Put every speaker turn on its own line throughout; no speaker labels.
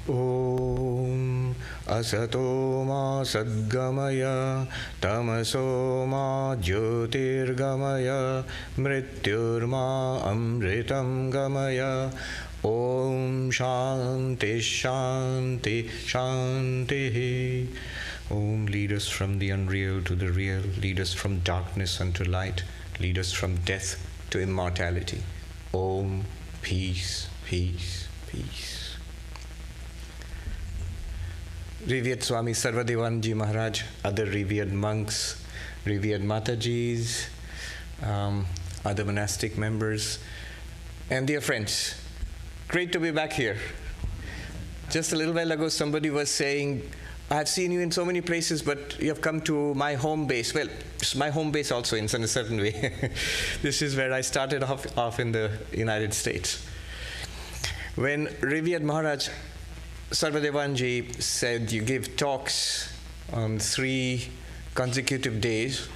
Om Asato Ma Sadgamaya Tamaso Ma Jyotirgamaya Mrityurma Amritam Gamaya. Om Shanti Shanti Shanti. Om, lead us from the unreal to the real, lead us from darkness unto light, lead us from death to immortality. Om, peace, peace, peace. Revered Swami Sarvapriyanda Maharaj, other revered monks, revered Matajis, other monastic members, and dear friends, great to be back here. Just a little while ago, somebody was saying, I've seen you in so many places, but you have come to my home base. Well, it's my home base also in a certain way. This is where I started off in the United States. When Revered Maharaj Sarvadevanji said you give talks on 3 consecutive days,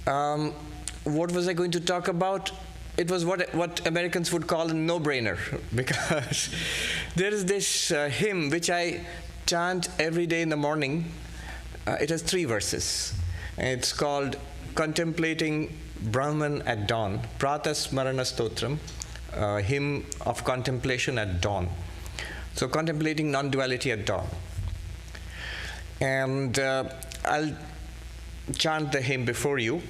what was I going to talk about? It was what Americans would call a no-brainer, because there is this hymn which I chant every day in the morning. It has 3 verses. And it's called Contemplating Brahman at Dawn, Pratasmarana Stotram, hymn of contemplation at dawn. So contemplating non-duality at dawn. And I'll chant the hymn before you,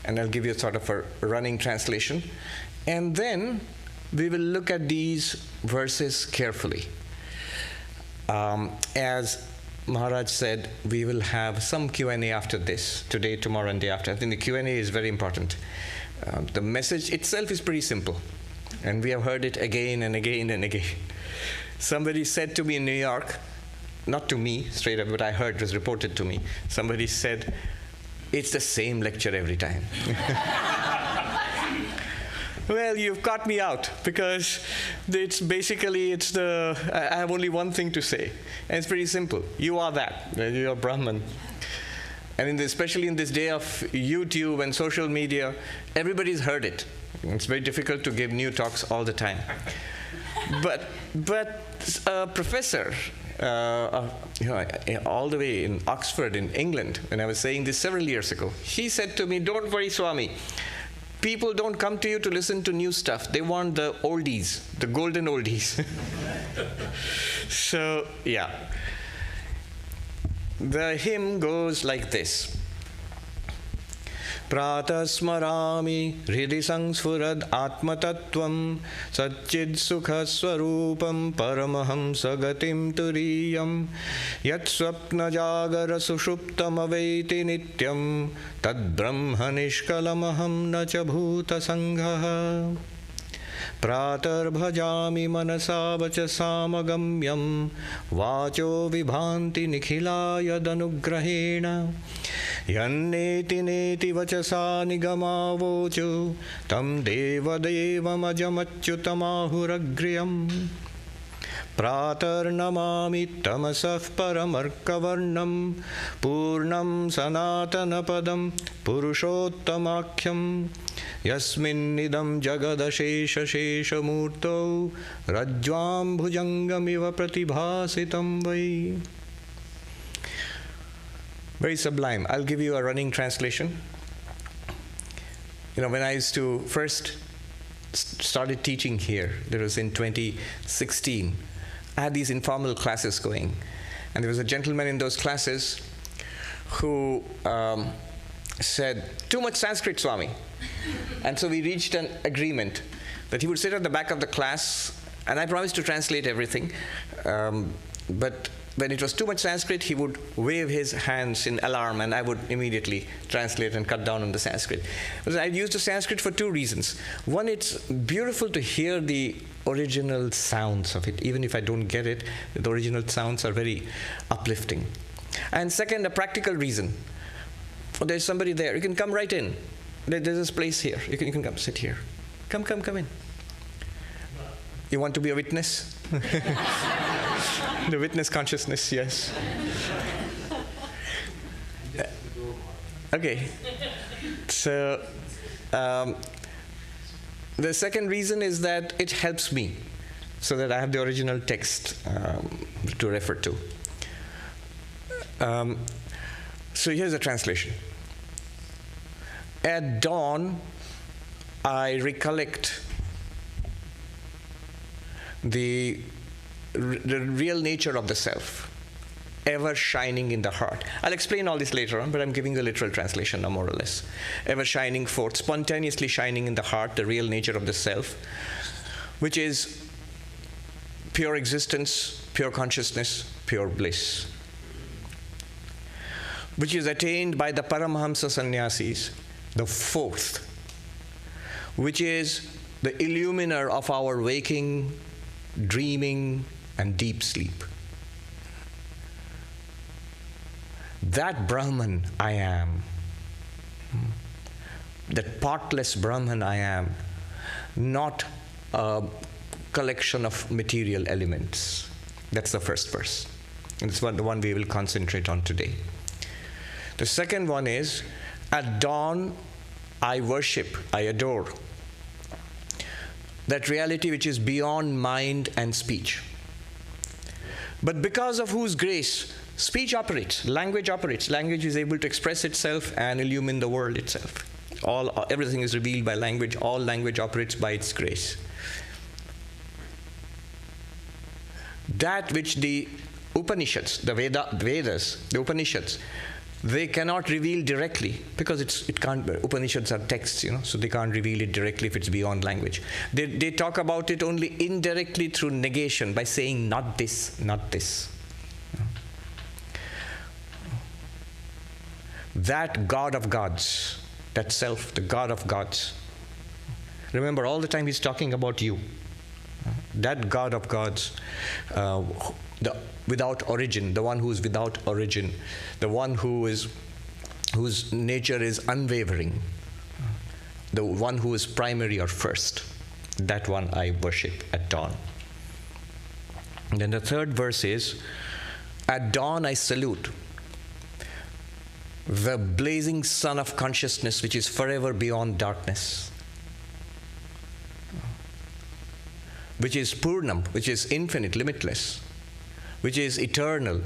and I'll give you sort of a running translation. And then we will look at these verses carefully. As Maharaj said, we will have some Q&A after this, today, tomorrow, and day after. I think the Q&A is very important. The message itself is pretty simple, and we have heard it again and again and again. Somebody said to me in New York, not to me straight up, but I heard, it was reported to me, somebody said, it's the same lecture every time. Well, you've caught me out, because it's basically, I have only one thing to say, and it's pretty simple. You are that. You're Brahman. And especially in this day of YouTube and social media, everybody's heard it. It's very difficult to give new talks all the time. But a professor, all the way in Oxford, in England, when I was saying this several years ago, he said to me, don't worry, Swami. People don't come to you to listen to new stuff. They want the oldies, the golden oldies. So, yeah. The hymn goes like this. Pratasmarami hridhi sangsfurad atmatattvam satchid sukha swarupam paramahamsa gatim turiyam yat swapna jagara sushuptam avaiti nityam tad brahma nishkalamaham na cha bhuta sangha pratar bhajami manasa vachasamagambhyam vacho vibhanti nikhilaya danugrahena yanneti neti vachasa nigamavochu tam deva devam ajamachyutamahuragriyam pratar namami tamasaf paramarkavarnam purnam sanatana padam purushottamakhyam yasmin nidam jagadashesha shesha murto rajvam bhujangamiva pratibhasitam vai. Very sublime. I'll give you a running translation. You know, when I used to first started teaching here, that was in 2016, I had these informal classes going. And there was a gentleman in those classes who said, too much Sanskrit, Swami. And so we reached an agreement that he would sit at the back of the class, and I promised to translate everything. But when it was too much Sanskrit, he would wave his hands in alarm, and I would immediately translate and cut down on the Sanskrit. I used the Sanskrit for 2 reasons. One, it's beautiful to hear the original sounds of it. Even if I don't get it, the original sounds are very uplifting. And second, a practical reason. There's somebody there. You can come right in. There's this place here. You can come sit here. Come in. You want to be a witness? The witness consciousness, yes. Okay. So, the second reason is that it helps me so that I have the original text to refer to. So here's the translation. At dawn, I recollect the real nature of the self, ever shining in the heart. I'll explain all this later on, but I'm giving the literal translation now, more or less. Ever shining forth, spontaneously shining in the heart, the real nature of the self, which is pure existence, pure consciousness, pure bliss, which is attained by the Paramahamsa Sannyasis, the fourth, which is the illuminer of our waking, dreaming, and deep sleep. That Brahman I am, that partless Brahman I am, not a collection of material elements. That's the first verse. And it's the one we will concentrate on today. The second one is, at dawn, I worship, I adore that reality which is beyond mind and speech. But because of whose grace speech operates, language is able to express itself and illumine the world itself. Everything is revealed by language, all language operates by its grace. That which the Upanishads, the Vedas, the Upanishads, they cannot reveal directly because it can't. Upanishads are texts, so they can't reveal it directly if it's beyond language. They talk about it only indirectly through negation by saying not this, not this. That God of gods, that self, the God of gods. Remember, all the time he's talking about you. That God of gods, without origin, the one who is without origin, the one whose nature is unwavering, the one who is primary or first, that one I worship at dawn. And then the third verse is, at dawn I salute the blazing sun of consciousness which is forever beyond darkness, which is Purnam, which is infinite, limitless, which is eternal,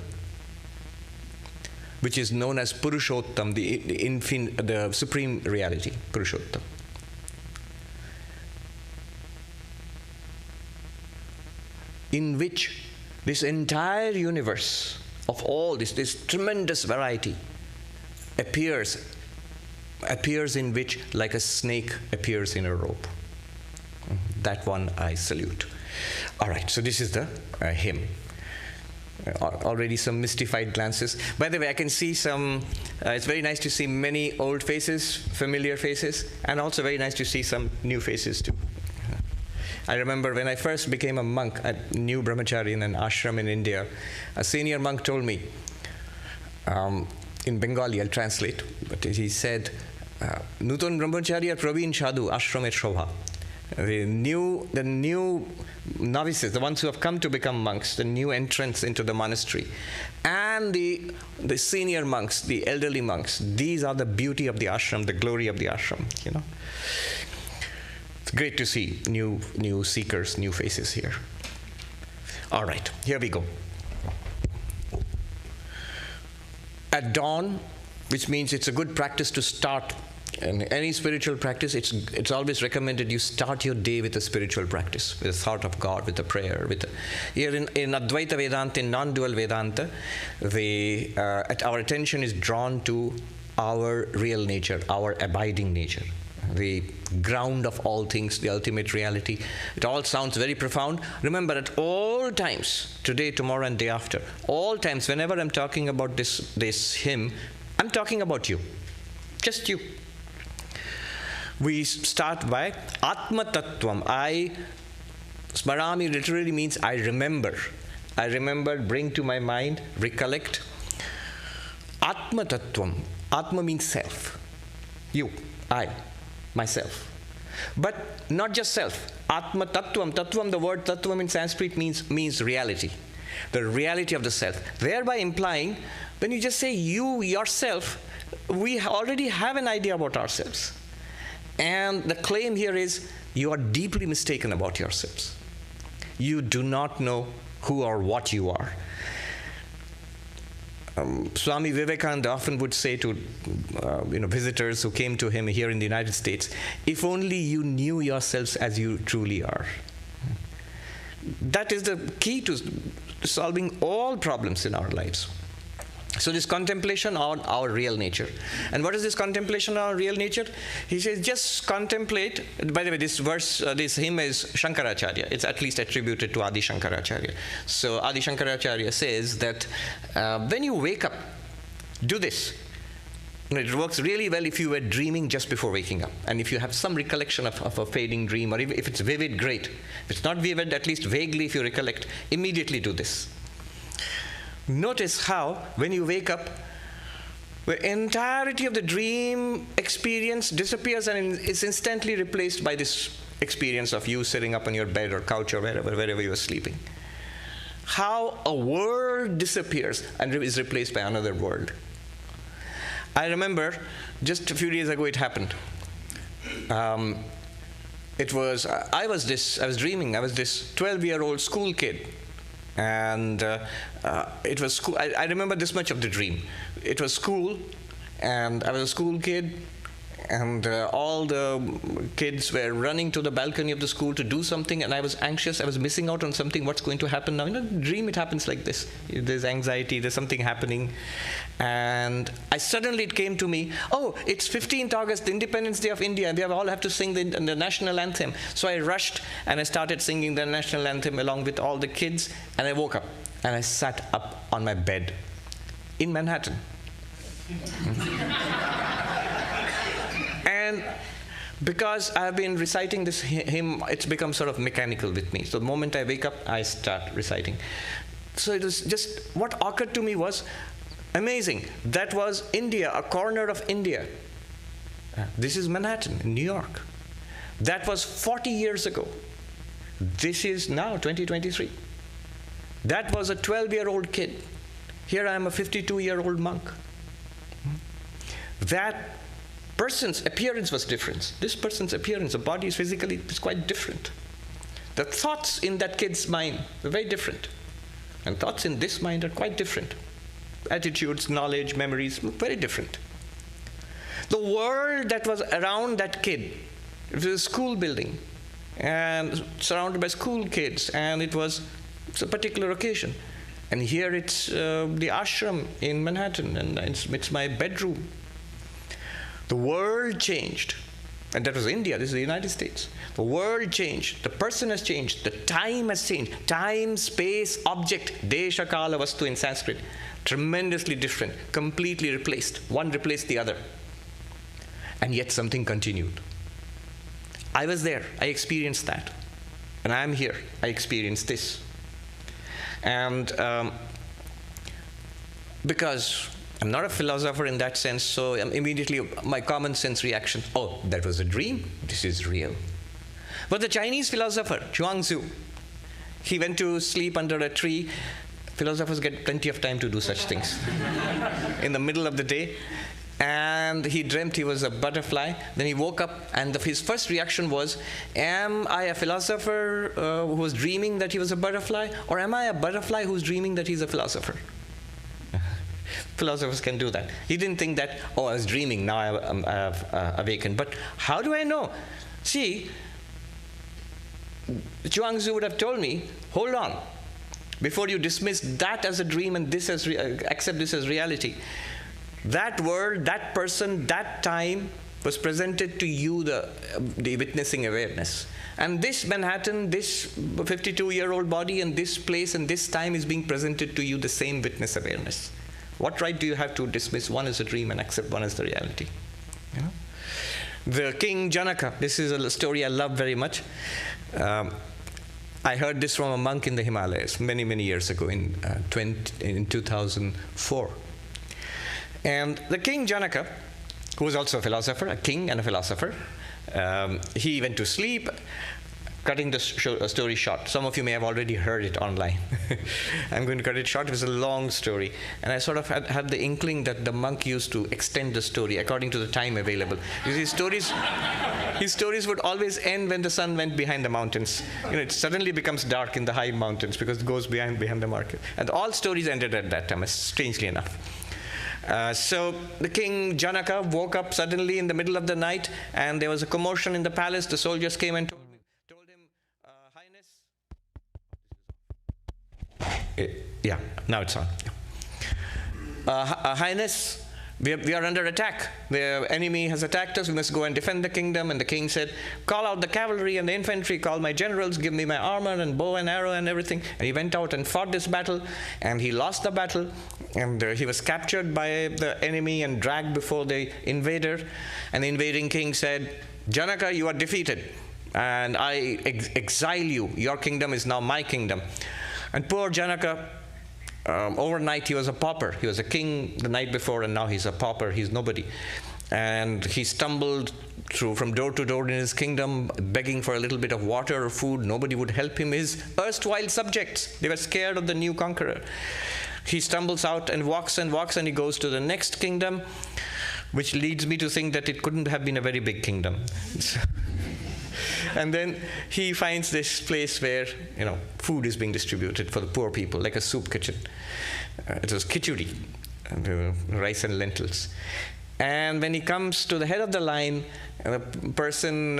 which is known as Purushottam, the supreme reality, Purushottam. In which this entire universe of all this tremendous variety appears in which like a snake appears in a rope. That one I salute. All right, so this is the hymn. Already some mystified glances. By the way, I can see it's very nice to see many old faces, familiar faces, and also very nice to see some new faces too. I remember when I first became a monk, a new brahmachari in an ashram in India, a senior monk told me, in Bengali, I'll translate, but he said, Nuton brahmachari ar praveen sadhu ashram et shobha. The new novices, the ones who have come to become monks, the new entrants into the monastery, and the senior monks, the elderly monks, these are the beauty of the ashram, the glory of the ashram, It's great to see new seekers, new faces here. All right, here we go. At dawn, which means it's a good practice to start. In any spiritual practice, it's always recommended you start your day with a spiritual practice, with a thought of God, with a prayer. Here in Advaita Vedanta, in non-dual Vedanta, our attention is drawn to our real nature, our abiding nature, the ground of all things, the ultimate reality. It all sounds very profound. Remember, at all times, today, tomorrow, and day after, all times, whenever I'm talking about this hymn, I'm talking about you, just you. We start by Atma Tattvam. Smarami literally means I remember. I remember, bring to my mind, recollect. Atma Tattvam. Atma means self. You, I, myself. But not just self. Atma Tattvam. Tattvam, the word Tattvam in Sanskrit means reality. The reality of the self. Thereby implying, when you just say you, yourself, we already have an idea about ourselves. And the claim here is, you are deeply mistaken about yourselves. you do not know who or what you are. Swami Vivekananda often would say to visitors who came to him here in the United States, if only you knew yourselves as you truly are. That is the key to solving all problems in our lives. So this contemplation on our real nature. And what is this contemplation on our real nature? He says, just contemplate. By the way, this verse, this hymn is Shankaracharya. It's at least attributed to Adi Shankaracharya. So Adi Shankaracharya says that when you wake up, do this. It works really well if you were dreaming just before waking up. And if you have some recollection of a fading dream, or if it's vivid, great. If it's not vivid, at least vaguely if you recollect, immediately do this. Notice how, when you wake up, the entirety of the dream experience disappears and is instantly replaced by this experience of you sitting up on your bed or couch or wherever you are sleeping. How a world disappears and is replaced by another world. I remember just a few days ago it happened. I was dreaming. I was this 12-year-old school kid. And it was school. I remember this much of the dream. It was school, and I was a school kid, and all the kids were running to the balcony of the school to do something, and I was anxious. I was missing out on something. What's going to happen now? Dream, it happens like this. There's anxiety. There's something happening. And suddenly it came to me, oh, it's 15th August, the Independence Day of India, and we all have to sing the national anthem. So I rushed and I started singing the national anthem along with all the kids, and I woke up and I sat up on my bed in Manhattan. And because I've been reciting this hymn, it's become sort of mechanical with me. So the moment I wake up, I start reciting. So it was just, what occurred to me was, amazing. That was India, a corner of India. This is Manhattan, in New York. That was 40 years ago. This is now 2023. That was a 12-year-old kid. Here I am, a 52-year-old monk. That person's appearance was different. This person's appearance, the body is physically quite different. The thoughts in that kid's mind were very different. And thoughts in this mind are quite different. Attitudes, knowledge, memories, very different. The world that was around that kid, it was a school building, and surrounded by school kids, and it's a particular occasion. And here it's the ashram in Manhattan, and it's my bedroom. The world changed. And that was India, this is the United States. The world changed, the person has changed, the time has changed. Time, space, object, desha, kala, vastu in Sanskrit. Tremendously different, completely replaced. One replaced the other. And yet something continued. I was there, I experienced that. And I'm here, I experienced this. And because I'm not a philosopher in that sense, so immediately my common sense reaction, oh, that was a dream, this is real. But the Chinese philosopher, Zhuangzi, he went to sleep under a tree. Philosophers get plenty of time to do such things in the middle of the day. And he dreamt he was a butterfly. Then he woke up, and his first reaction was, am I a philosopher who was dreaming that he was a butterfly? Or am I a butterfly who's dreaming that he's a philosopher? Philosophers can do that. He didn't think that, oh, I was dreaming, now I have awakened. But how do I know? See, Zhuangzi would have told me, hold on. Before you dismiss that as a dream and this as accept this as reality, that world, that person, that time was presented to you, the witnessing awareness. And this Manhattan, this 52-year-old body and this place and this time is being presented to you, the same witness awareness. What right do you have to dismiss one as a dream and accept one as the reality? You know? The king Janaka, this is a story I love very much. I heard this from a monk in the Himalayas many, many years ago in 2004. And the king Janaka, who was also a philosopher, a king and a philosopher, he went to sleep, cutting the story short. Some of you may have already heard it online. I'm going to cut it short. It was a long story. And I sort of had the inkling that the monk used to extend the story according to the time available. Because his stories would always end when the sun went behind the mountains. It suddenly becomes dark in the high mountains because it goes behind the market. And all stories ended at that time, strangely enough. So the king Janaka woke up suddenly in the middle of the night, and there was a commotion in the palace. The soldiers came and told him, Highness. Yeah, now it's on. Highness, we are under attack. The enemy has attacked us. We must go and defend the kingdom. And the king said, call out the cavalry and the infantry, call my generals, give me my armor and bow and arrow and everything. And he went out and fought this battle, and he lost the battle, and he was captured by the enemy and dragged before the invader. And the invading king said, Janaka, you are defeated, and I exile you. Your kingdom is now my kingdom. And poor Janaka, overnight he was a pauper. He was a king the night before, and now he's a pauper. He's nobody. And he stumbled from door to door in his kingdom, begging for a little bit of water or food. Nobody would help him. His erstwhile subjects, they were scared of the new conqueror. He stumbles out and walks, and he goes to the next kingdom, which leads me to think that it couldn't have been a very big kingdom. And then he finds this place where, food is being distributed for the poor people, like a soup kitchen. It was khichdi, rice and lentils. And when he comes to the head of the line, the person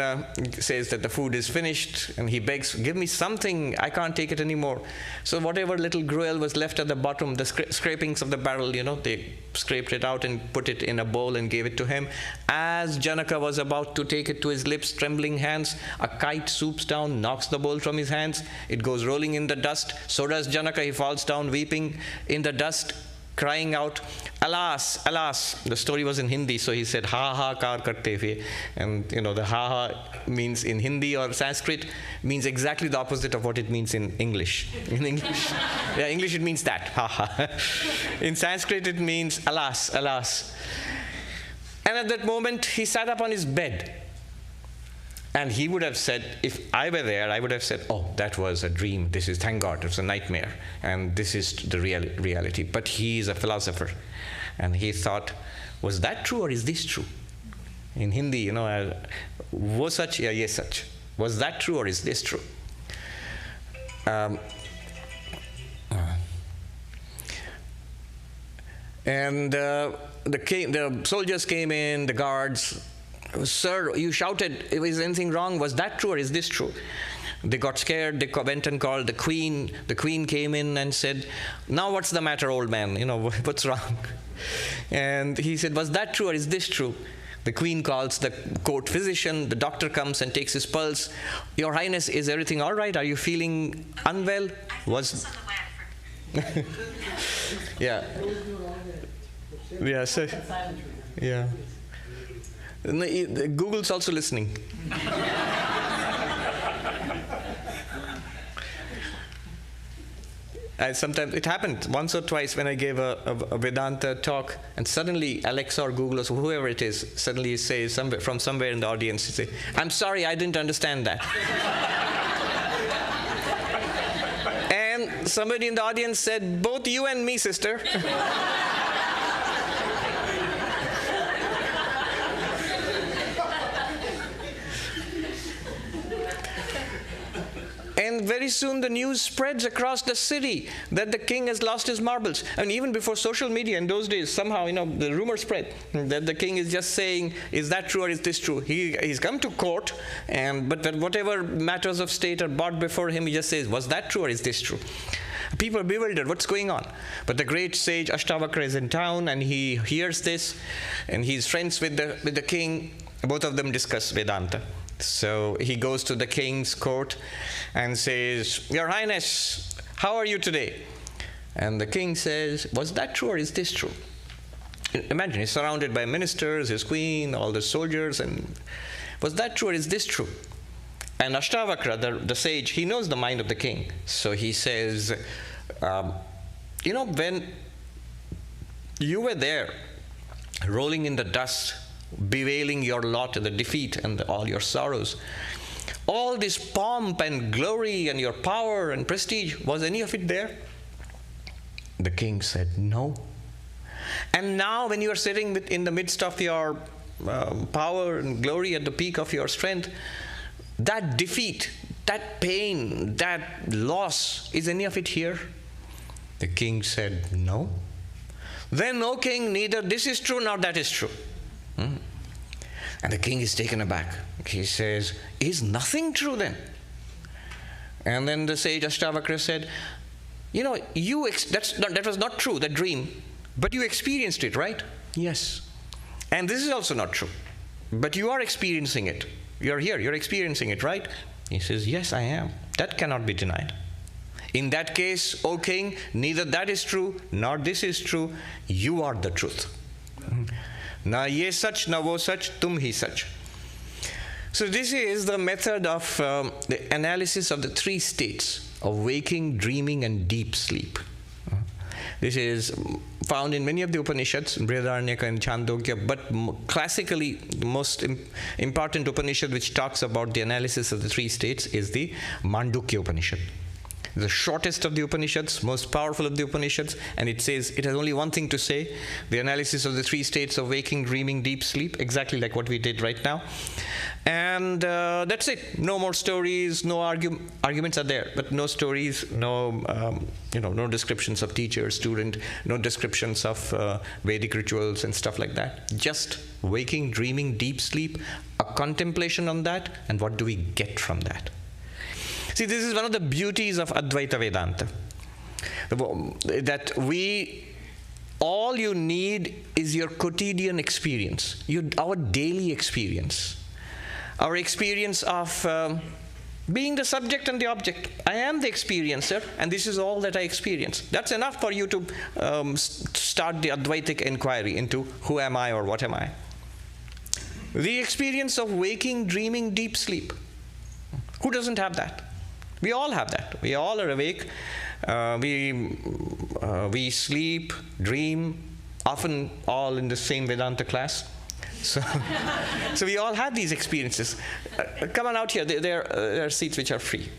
says that the food is finished, and he begs, give me something, I can't take it anymore. So whatever little gruel was left at the bottom, the scrapings of the barrel, they scraped it out and put it in a bowl and gave it to him. As Janaka was about to take it to his lips, trembling hands, a kite swoops down, knocks the bowl from his hands. It goes rolling in the dust. So does Janaka. He falls down weeping in the dust, crying out, alas, alas. The story was in Hindi, so he said, ha ha kar karte the. And the ha ha means in Hindi or Sanskrit means exactly the opposite of what it means in English. In English, English it means that, ha ha. In Sanskrit it means alas, alas. And at that moment he sat up on his bed. And he would have said, if I were there, I would have said, oh, that was a dream. This is, thank God, it's a nightmare. And this is the reality. But he is a philosopher. And he thought, was that true or is this true? In Hindi, wo sach ya ye sach. Was that true or is this true? And the soldiers came in, the guards. Sir, you shouted, is anything wrong? Was that true or is this true? They got scared. They went and called the queen. The queen came in and said, now what's the matter, old man? What's wrong? And he said, was that true or is this true? The queen calls the court physician. The doctor comes and takes his pulse. Your Highness, is everything all right? Are you feeling unwell? Yeah. Yeah, so, yeah. Google's also listening. Sometimes it happened once or twice when I gave a Vedanta talk, and suddenly Alexa or Google or whoever it is suddenly says from somewhere in the audience, say, I'm sorry, I didn't understand that. And somebody in the audience said, both you and me, sister. And very soon the news spreads across the city that the king has lost his marbles. And even before social media in those days, somehow, the rumor spread that the king is just saying, is that true or is this true? He's come to court, but whatever matters of state are brought before him, he just says, was that true or is this true? People are bewildered, what's going on? But the great sage Ashtavakra is in town, and he hears this, and he's friends with the king. Both of them discuss Vedanta. So he goes to the king's court and says, Your Highness, how are you today? And the king says, was that true or is this true? Imagine, he's surrounded by ministers, his queen, all the soldiers, and was that true or is this true? And Ashtavakra, the sage, he knows the mind of the king. So he says, when you were there, rolling in the dust, bewailing your lot, the defeat, and all your sorrows, All this pomp and glory and your power and prestige, was any of it there? The king said, no. And now when you are sitting in the midst of your power and glory at the peak of your strength, that defeat, that pain, that loss, is any of it here? The king said, no. Then, O king, neither this is true nor that is true. And the king is taken aback. He says, is nothing true then? And then the sage Ashtavakra said, you know, that was not true, that dream, but you experienced it, right? Yes. And this is also not true, but you are experiencing it. You're here, you're experiencing it, right? He says, yes, I am. That cannot be denied. In that case, O king, neither that is true, nor this is true. You are the truth. Na ye sach, na wo sach, tum hi sach. So this is the method of the analysis of the three states of waking, dreaming, and deep sleep. This is found in many of the Upanishads, Brihadaranyaka and Chandogya, but classically the most important Upanishad which talks about the analysis of the three states is the Mandukya Upanishad. The shortest of the Upanishads, most powerful of the Upanishads, and it says, it has only one thing to say, the analysis of the three states of waking, dreaming, deep sleep, exactly like what we did right now. And that's it. No more stories, no arguments are there, but no stories, no descriptions of teacher, student, no descriptions of Vedic rituals and stuff like that. Just waking, dreaming, deep sleep, a contemplation on that, and what do we get from that? See, this is one of the beauties of Advaita Vedanta. That all you need is your quotidian experience, our daily experience. Our experience of being the subject and the object. I am the experiencer, and this is all that I experience. That's enough for you to start the Advaitic inquiry into who am I or what am I. The experience of waking, dreaming, deep sleep. Who doesn't have that? We all have that. We all are awake. We sleep, dream, often all in the same Vedanta class. So we all have these experiences. Come on out here. There are seats which are free.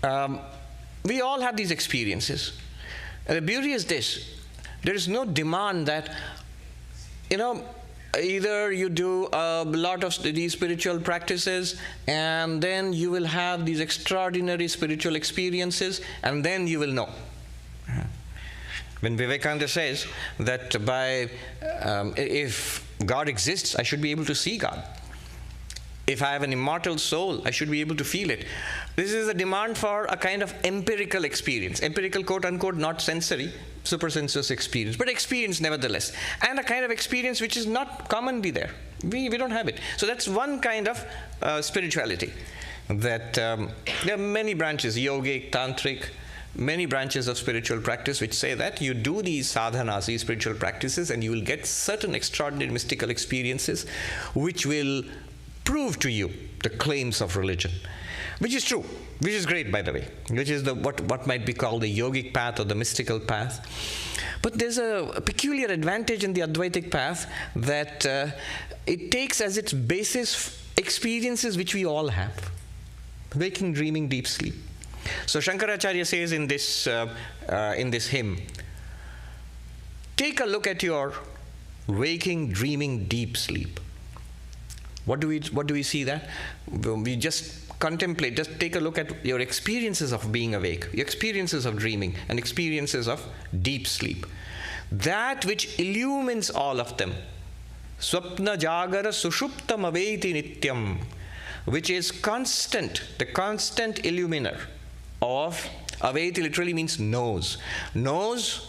Yeah. We all have these experiences. And the beauty is this. There is no demand that, either you do a lot of these spiritual practices and then you will have these extraordinary spiritual experiences and then you will know. When Vivekananda says that if God exists, I should be able to see God. If I have an immortal soul, I should be able to feel it. This is a demand for a kind of empirical experience. Empirical, quote unquote, not sensory, supersensuous experience, but experience nevertheless. And a kind of experience which is not commonly there. We don't have it. So that's one kind of spirituality. That there are many branches, yogic, tantric, many branches of spiritual practice which say that you do these sadhanas, these spiritual practices, and you will get certain extraordinary mystical experiences which will prove to you the claims of religion. Which is true, which is great, by the way, which is what might be called the yogic path or the mystical path. But there's a peculiar advantage in the Advaitic path that it takes as its basis experiences which we all have. Waking, dreaming, deep sleep. So Shankaracharya says in this hymn, take a look at your waking, dreaming, deep sleep. What do we see that? We just contemplate, just take a look at your experiences of being awake, your experiences of dreaming, and experiences of deep sleep. That which illumines all of them. Swapna jagara sushuptam aveti nityam, which is constant, the constant illuminer of aveti literally means knows. Knows,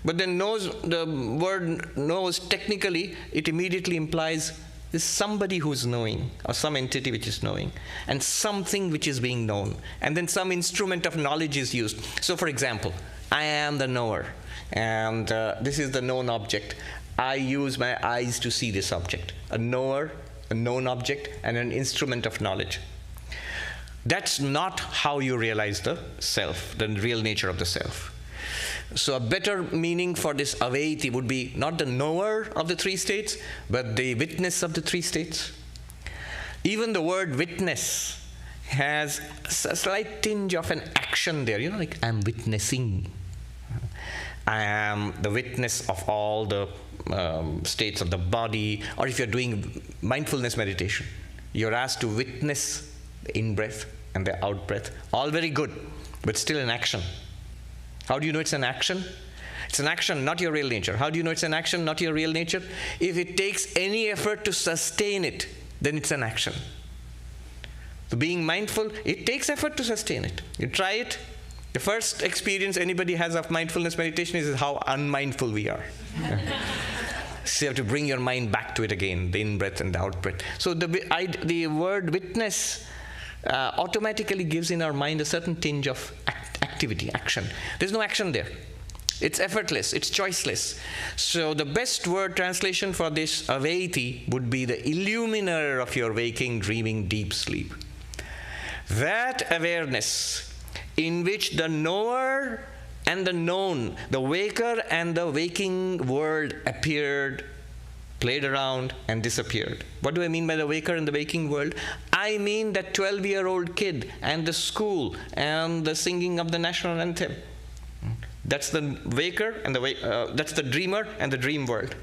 but then knows, the word knows technically, it immediately implies is somebody who's knowing, or some entity which is knowing, and something which is being known, and then some instrument of knowledge is used. So for example, I am the knower, and this is the known object. I use my eyes to see this object. A knower, a known object, and an instrument of knowledge. That's not how you realize the self, the real nature of the self. So a better meaning for this aveiti would be not the knower of the three states, but the witness of the three states. Even the word witness has a slight tinge of an action there, like I'm witnessing. I am the witness of all the states of the body. Or if you're doing mindfulness meditation, you're asked to witness the in-breath and the out-breath. All very good, but still an action. How do you know it's an action? It's an action, not your real nature. How do you know it's an action, not your real nature? If it takes any effort to sustain it, then it's an action. So being mindful, it takes effort to sustain it. You try it. The first experience anybody has of mindfulness meditation is how unmindful we are. So you have to bring your mind back to it again, the in-breath and the out-breath. So the word witness automatically gives in our mind a certain tinge of activity, action. There's no action there. It's effortless, it's choiceless. So the best word translation for this aveiti would be the illuminer of your waking, dreaming, deep sleep. That awareness in which the knower and the known, the waker and the waking world appeared, played around, and disappeared. What do I mean by the waker and the waking world? I mean that 12-year-old kid and the school and the singing of the national anthem. That's the waker and that's the dreamer and the dream world.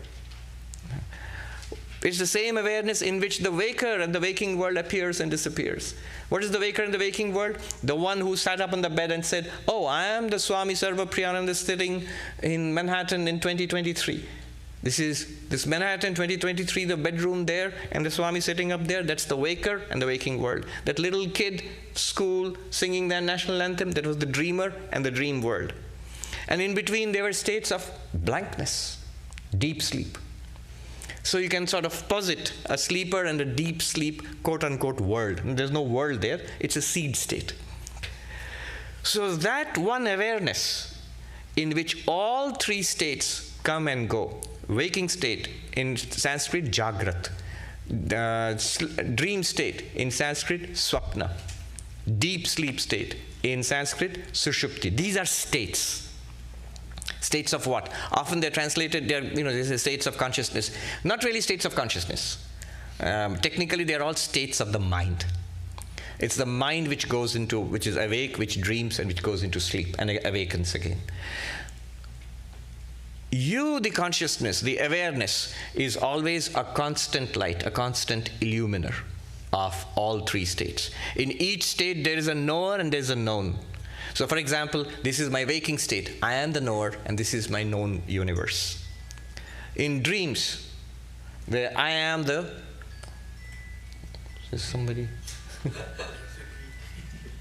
It's the same awareness in which the waker and the waking world appears and disappears. What is the waker and the waking world? The one who sat up on the bed and said, oh, I am the Swami Sarvapriyanda sitting in Manhattan in 2023. This Manhattan 2023, the bedroom there, and the Swami sitting up there, that's the waker and the waking world. That little kid, school, singing their national anthem, that was the dreamer and the dream world. And in between, there were states of blankness, deep sleep. So you can sort of posit a sleeper and a deep sleep, quote-unquote, world. And there's no world there. It's a seed state. So that one awareness in which all three states come and go, waking state, in Sanskrit, Jagrat, dream state, in Sanskrit, Swapna, deep sleep state, in Sanskrit, Sushupti. These are states. States of what? Often they're translated, there's states of consciousness. Not really states of consciousness. Technically, they're all states of the mind. It's the mind which is awake, which dreams, and which goes into sleep and awakens again. You, the consciousness, the awareness, is always a constant light, a constant illuminer of all three states. In each state, there is a knower and there is a known. So, for example, this is my waking state. I am the knower, and this is my known universe. In dreams, where I am the... Is somebody...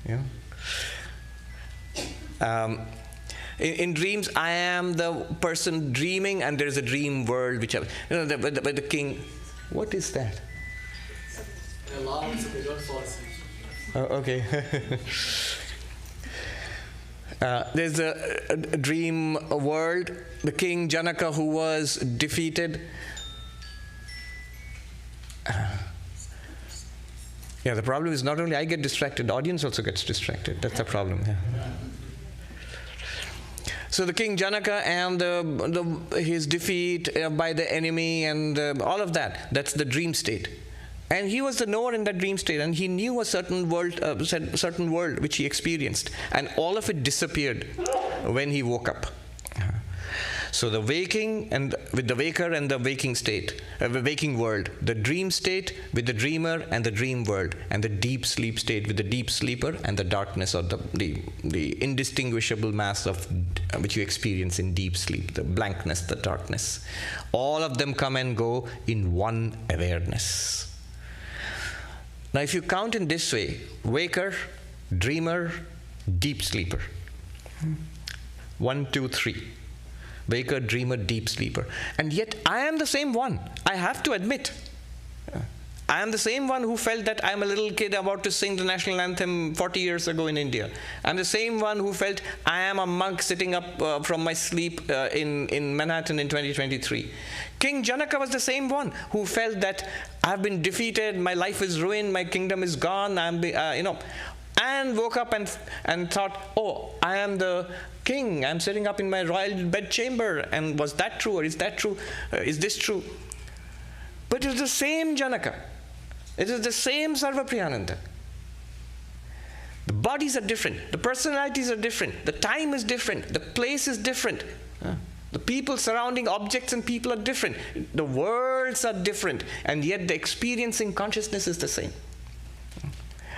yeah. In dreams, I am the person dreaming, and there is a dream world, which the king... What is that?
Alarm so they don't fall asleep.
Oh, okay. There's a dream world. The king Janaka, who was defeated. The problem is not only I get distracted, the audience also gets distracted. That's the problem. Yeah. So the king Janaka and his defeat by the enemy and all of that, that's the dream state. And he was the knower in that dream state, and he knew a certain world which he experienced, and all of it disappeared when he woke up. So the waking and with the waker and the waking state, the waking world, the dream state with the dreamer and the dream world, and the deep sleep state with the deep sleeper and the darkness or the indistinguishable mass of which you experience in deep sleep, the blankness, the darkness. All of them come and go in one awareness. Now, if you count in this way, waker, dreamer, deep sleeper. 1, 2, 3. Waker, dreamer, deep sleeper. And yet, I am the same one. I have to admit. I am the same one who felt that I'm a little kid about to sing the national anthem 40 years ago in India. I'm the same one who felt I am a monk sitting up from my sleep in Manhattan in 2023. King Janaka was the same one who felt that I've been defeated, my life is ruined, my kingdom is gone. and woke up and thought, oh, I am the king, I'm sitting up in my royal bedchamber, and was that true, or is that true, is this true? But it is the same Janaka. It is the same Sarvapriyananda. The bodies are different, the personalities are different, the time is different, the place is different. The people surrounding objects and people are different. The worlds are different, and yet the experiencing consciousness is the same.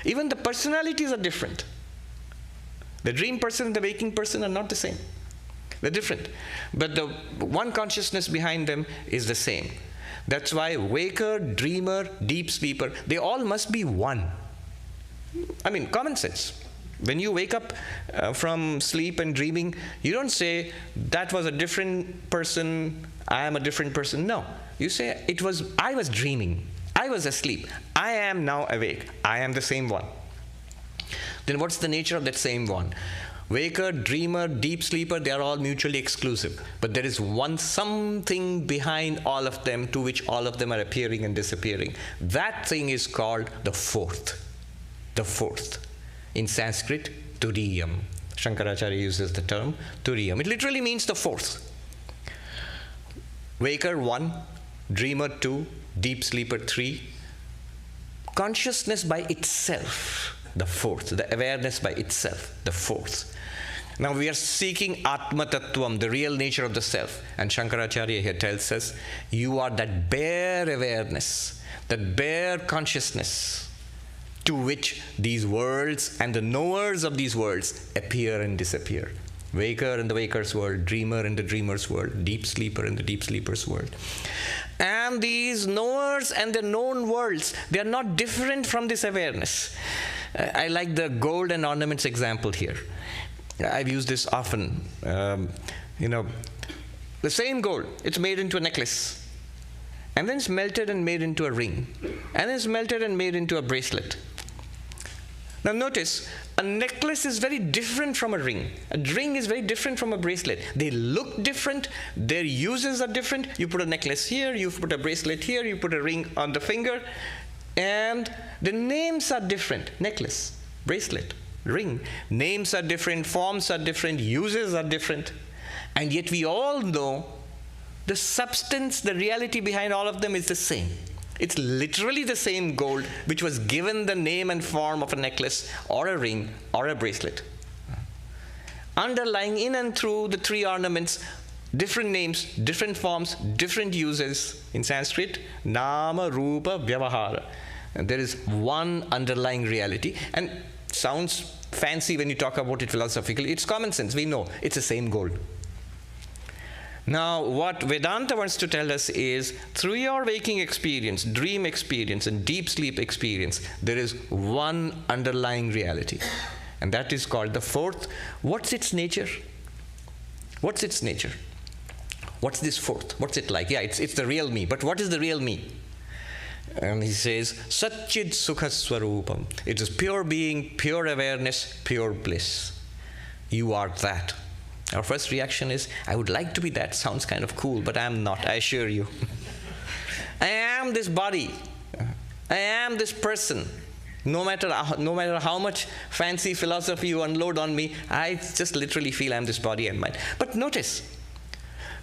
Even the personalities are different. The dream person and the waking person are not the same. They're different. But the one consciousness behind them is the same. That's why waker, dreamer, deep sleeper, they all must be one. I mean, common sense. When you wake up from sleep and dreaming, you don't say, that was a different person, I am a different person. No. You say, I was dreaming, I was asleep, I am now awake, I am the same one. Then what's the nature of that same one? Waker, dreamer, deep sleeper, they are all mutually exclusive. But there is one something behind all of them to which all of them are appearing and disappearing. That thing is called the fourth. The fourth. In Sanskrit, Turiyam. Shankaracharya uses the term Turiyam. It literally means the fourth. Waker 1, dreamer 2, deep sleeper 3. Consciousness by itself, the fourth. The awareness by itself, the fourth. Now we are seeking Atma Tattvam, the real nature of the self. And Shankaracharya here tells us, you are that bare awareness, that bare consciousness, to which these worlds and the knowers of these worlds appear and disappear. Waker in the waker's world, dreamer in the dreamer's world, deep sleeper in the deep sleeper's world. And these knowers and the known worlds, they are not different from this awareness. I like the gold and ornaments example here. I've used this often. The same gold, it's made into a necklace. And then it's melted and made into a ring. And then it's melted and made into a bracelet. Now notice, a necklace is very different from a ring. A ring is very different from a bracelet. They look different, their uses are different. You put a necklace here, you put a bracelet here, you put a ring on the finger, and the names are different. Necklace, bracelet, ring. Names are different, forms are different, uses are different. And yet we all know the substance, the reality behind all of them is the same. It's literally the same gold which was given the name and form of a necklace or a ring or a bracelet. Underlying in and through the three ornaments, different names, different forms, different uses. In Sanskrit, Nama, Rupa, Vyavahara. And there is one underlying reality. And sounds fancy when you talk about it philosophically. It's common sense. We know it's the same gold. Now, what Vedanta wants to tell us is, through your waking experience, dream experience, and deep sleep experience, there is one underlying reality. And that is called the fourth. What's its nature? What's its nature? What's this fourth? What's it like? Yeah, it's the real me. But what is the real me? And he says, Satchid Sukha Swarupam. It is pure being, pure awareness, pure bliss. You are that. Our first reaction is, I would like to be that. Sounds kind of cool, but I am not, I assure you. I am this body. I am this person. No matter how much fancy philosophy you unload on me, I just literally feel I'm this body and mind. But notice,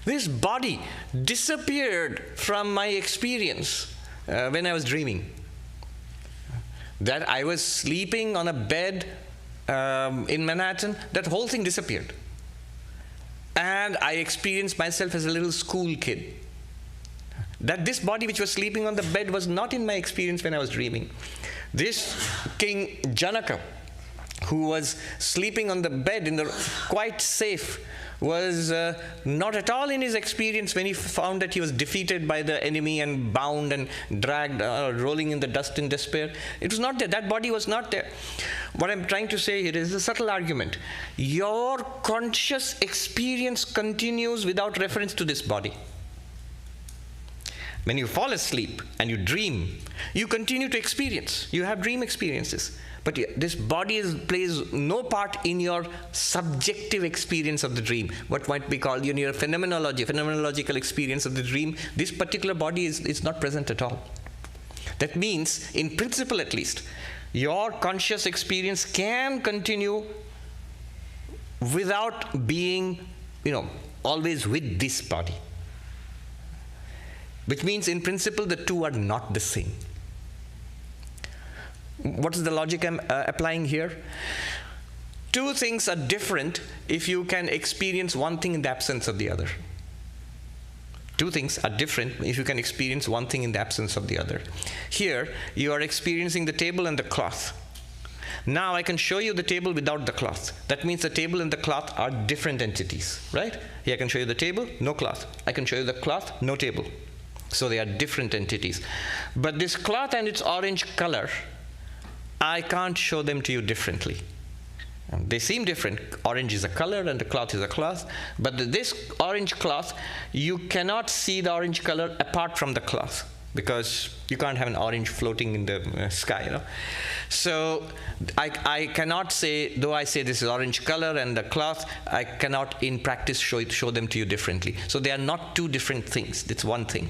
this body disappeared from my experience when I was dreaming. That I was sleeping on a bed in Manhattan, that whole thing disappeared. And I experienced myself as a little school kid. That this body which was sleeping on the bed was not in my experience when I was dreaming. This King Janaka, who was sleeping on the bed quite safe, was not at all in his experience when he found that he was defeated by the enemy and bound and dragged, rolling in the dust in despair. It was not there. That body was not there. What I'm trying to say here is a subtle argument. Your conscious experience continues without reference to this body. When you fall asleep and you dream, you continue to experience. You have dream experiences. But this body plays no part in your subjective experience of the dream, what might be called your phenomenological experience of the dream. This particular body is not present at all. That means, in principle at least, your conscious experience can continue without being, always with this body. Which means, in principle, the two are not the same. What is the logic I'm applying here? Two things are different if you can experience one thing in the absence of the other. Two things are different if you can experience one thing in the absence of the other. Here, you are experiencing the table and the cloth. Now I can show you the table without the cloth. That means the table and the cloth are different entities, right? Here I can show you the table, no cloth. I can show you the cloth, no table. So they are different entities. But this cloth and its orange color, I can't show them to you differently. They seem different. Orange is a color and the cloth is a cloth. But this orange cloth, you cannot see the orange color apart from the cloth, because you can't have an orange floating in the sky, So I cannot say, though I say this is orange color and the cloth, I cannot in practice show them to you differently. So they are not two different things. It's one thing.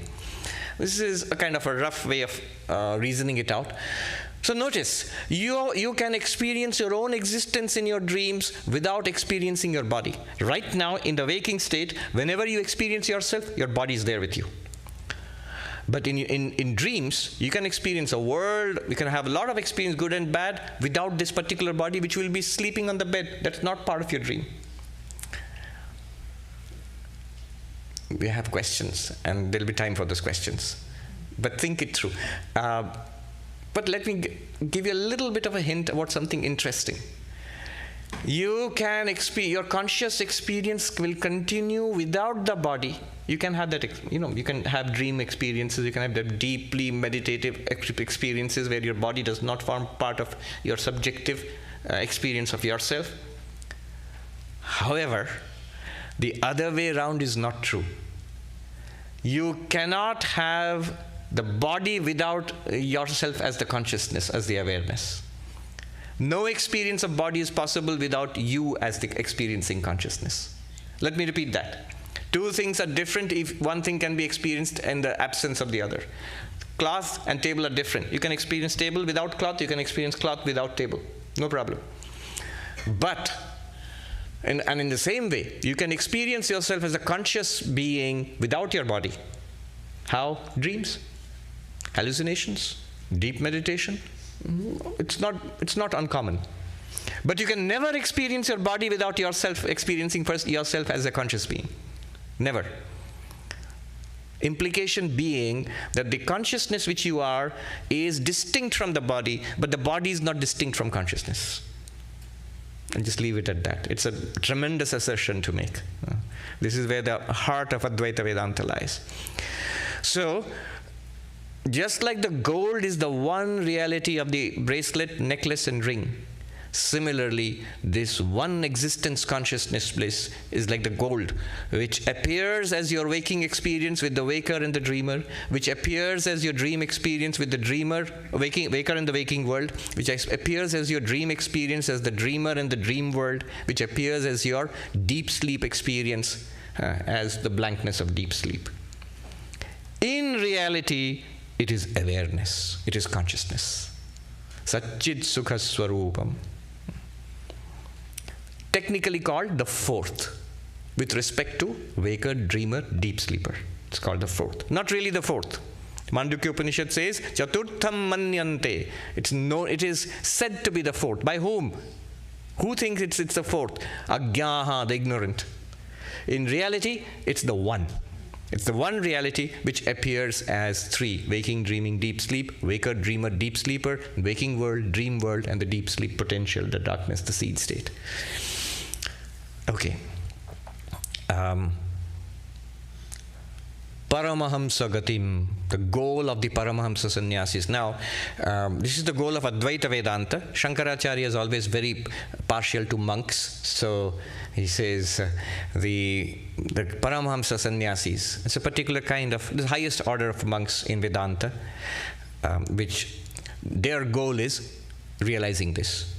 This is a kind of a rough way of reasoning it out. So notice, you can experience your own existence in your dreams without experiencing your body. Right now, in the waking state, whenever you experience yourself, your body is there with you. But in dreams, you can experience a world, you can have a lot of experience, good and bad, without this particular body, which will be sleeping on the bed. That's not part of your dream. We have questions, and there'll be time for those questions. But think it through. But let me give you a little bit of a hint about something interesting. You can your conscious experience will continue without the body. You can have that, you can have dream experiences, you can have the deeply meditative experiences where your body does not form part of your subjective experience of yourself. However, the other way around is not true. You cannot have the body without yourself as the consciousness, as the awareness. No experience of body is possible without you as the experiencing consciousness. Let me repeat that. Two things are different if one thing can be experienced in the absence of the other. Cloth and table are different. You can experience table without cloth, you can experience cloth without table. No problem. But, and in the same way, you can experience yourself as a conscious being without your body. How? Dreams, hallucinations, deep meditation. It's not uncommon. But you can never experience your body without yourself experiencing first yourself as a conscious being. Never. Implication being that the consciousness which you are is distinct from the body, but the body is not distinct from consciousness. And just leave it at that. It's a tremendous assertion to make. This is where the heart of Advaita Vedanta lies. So, just like the gold is the one reality of the bracelet, necklace, and ring, similarly, this one existence consciousness bliss is like the gold, which appears as your waking experience with the waker and the dreamer, which appears as your dream experience with the dreamer, waker in the waking world, which appears as your dream experience as the dreamer in the dream world, which appears as your deep sleep experience as the blankness of deep sleep. In reality, it is awareness, it is consciousness. Satchit Sukha Swarupam. Technically called the fourth, with respect to waker, dreamer, deep sleeper. It's called the fourth. Not really the fourth. Mandukya Upanishad says, Chaturtham Manyante. It is said to be the fourth. By whom? Who thinks it's the fourth? Agyaha, the ignorant. In reality, it's the one. It's the one reality which appears as three: waking, dreaming, deep sleep, waker, dreamer, deep sleeper, waking world, dream world, and the deep sleep potential, the darkness, the seed state. Okay. Paramahamsa Gatim, the goal of the Paramahamsa sannyasis. Now, this is the goal of Advaita Vedanta. Shankaracharya is always very partial to monks, so he says the Paramahamsa sannyasis, it's a particular kind of, the highest order of monks in Vedanta, which their goal is realizing this.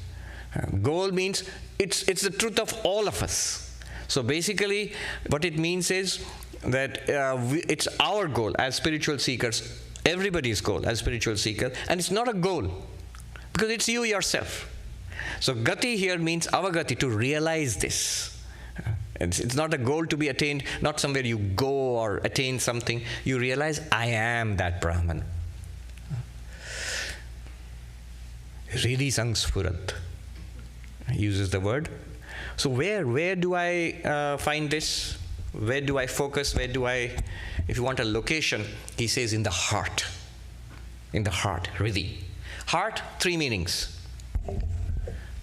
Goal means it's the truth of all of us. So basically, what it means is that it's our goal as spiritual seekers, everybody's goal as spiritual seeker, and it's not a goal. because it's you yourself. So gati here means avagati, to realize this. It's not a goal to be attained, not somewhere you go or attain something. You realize, I am that Brahman. Hrihi Sangsfurat uses the word. So where do I find this? Where do I focus? If you want a location, he says in the heart. In the heart, Hrihi. Heart, 3 meanings.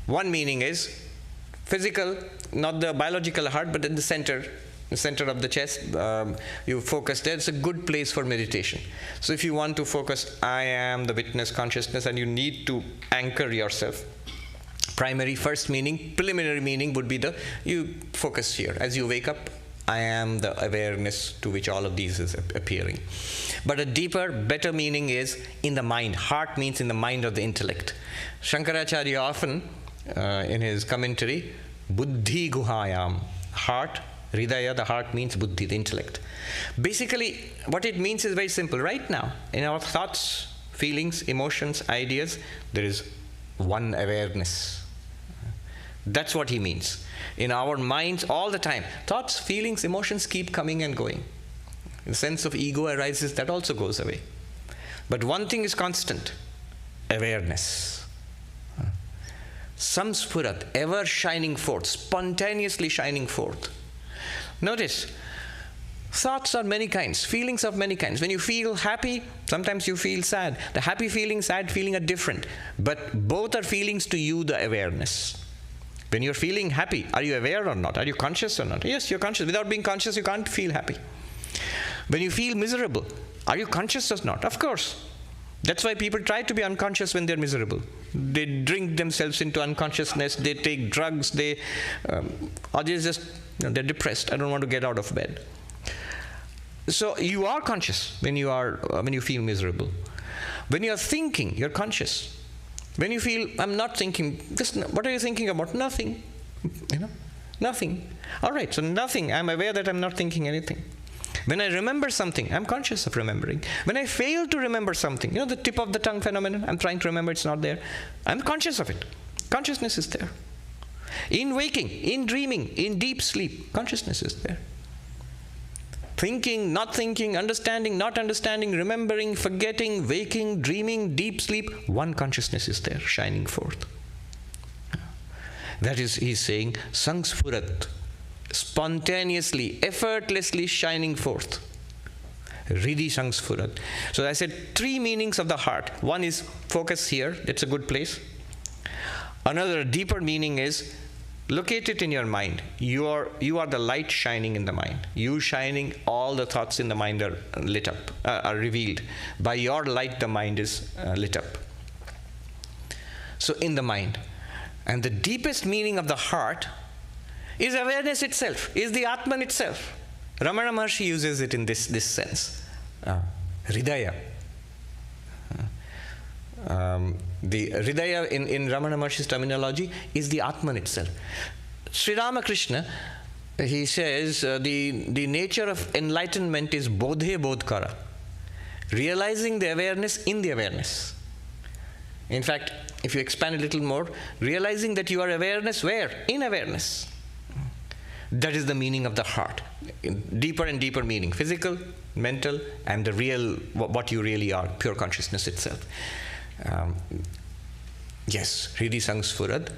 One meaning is physical, not the biological heart, but in the center of the chest. You focus there. It's a good place for meditation. So if you want to focus, I am the witness consciousness, and you need to anchor yourself. Primary, first meaning, preliminary meaning would be you focus here. As you wake up, I am the awareness to which all of these is appearing. But a deeper, better meaning is in the mind. Heart means in the mind of the intellect. Shankaracharya often, in his commentary, buddhi guhayam, heart, hridaya, the heart means buddhi, the intellect. Basically, what it means is very simple. Right now, in our thoughts, feelings, emotions, ideas, there is one awareness. That's what he means. In our minds, all the time, thoughts, feelings, emotions keep coming and going. The sense of ego arises, that also goes away. But one thing is constant, awareness. Samsfurat, ever shining forth, spontaneously shining forth. Notice, thoughts are many kinds, feelings of many kinds. When you feel happy, sometimes you feel sad. The happy feeling, sad feeling are different. But both are feelings to you, the awareness. When you're feeling happy, are you aware or not? Are you conscious or not? Yes, you're conscious. Without being conscious, you can't feel happy. When you feel miserable, are you conscious or not? Of course. That's why people try to be unconscious when they're miserable. They drink themselves into unconsciousness, they take drugs, or they're just, they're depressed. I don't want to get out of bed. So you are conscious when you feel miserable. When you're thinking, you're conscious. When you feel, I'm not thinking, what are you thinking about? Nothing. Nothing. All right, so nothing. I'm aware that I'm not thinking anything. When I remember something, I'm conscious of remembering. When I fail to remember something, the tip of the tongue phenomenon, I'm trying to remember, it's not there. I'm conscious of it. Consciousness is there. In waking, in dreaming, in deep sleep, consciousness is there. Thinking, not thinking, understanding, not understanding, remembering, forgetting, waking, dreaming, deep sleep, one consciousness is there, shining forth. That is, he's saying, sangsfurat, spontaneously, effortlessly shining forth. Hrihi sangsfurat. So I said 3 meanings of the heart. One is focus here, it's a good place. Another deeper meaning is locate it in your mind. You are the light shining in the mind. You shining, all the thoughts in the mind are lit up, are revealed. By your light, the mind is lit up. So in the mind. And the deepest meaning of the heart is awareness itself, is the Atman itself. Ramana Maharshi uses it in this sense. Hridaya. The Hridaya in Ramana Maharshi's terminology is the Atman itself. Sri Ramakrishna, he says, the nature of enlightenment is bodhe bodhkara, realizing the awareness in the awareness. In fact, if you expand a little more, realizing that you are awareness where? In awareness. That is the meaning of the heart. Deeper and deeper meaning. Physical, mental, and the real, what you really are, pure consciousness itself. Yes, Hrihi Sangsfurat,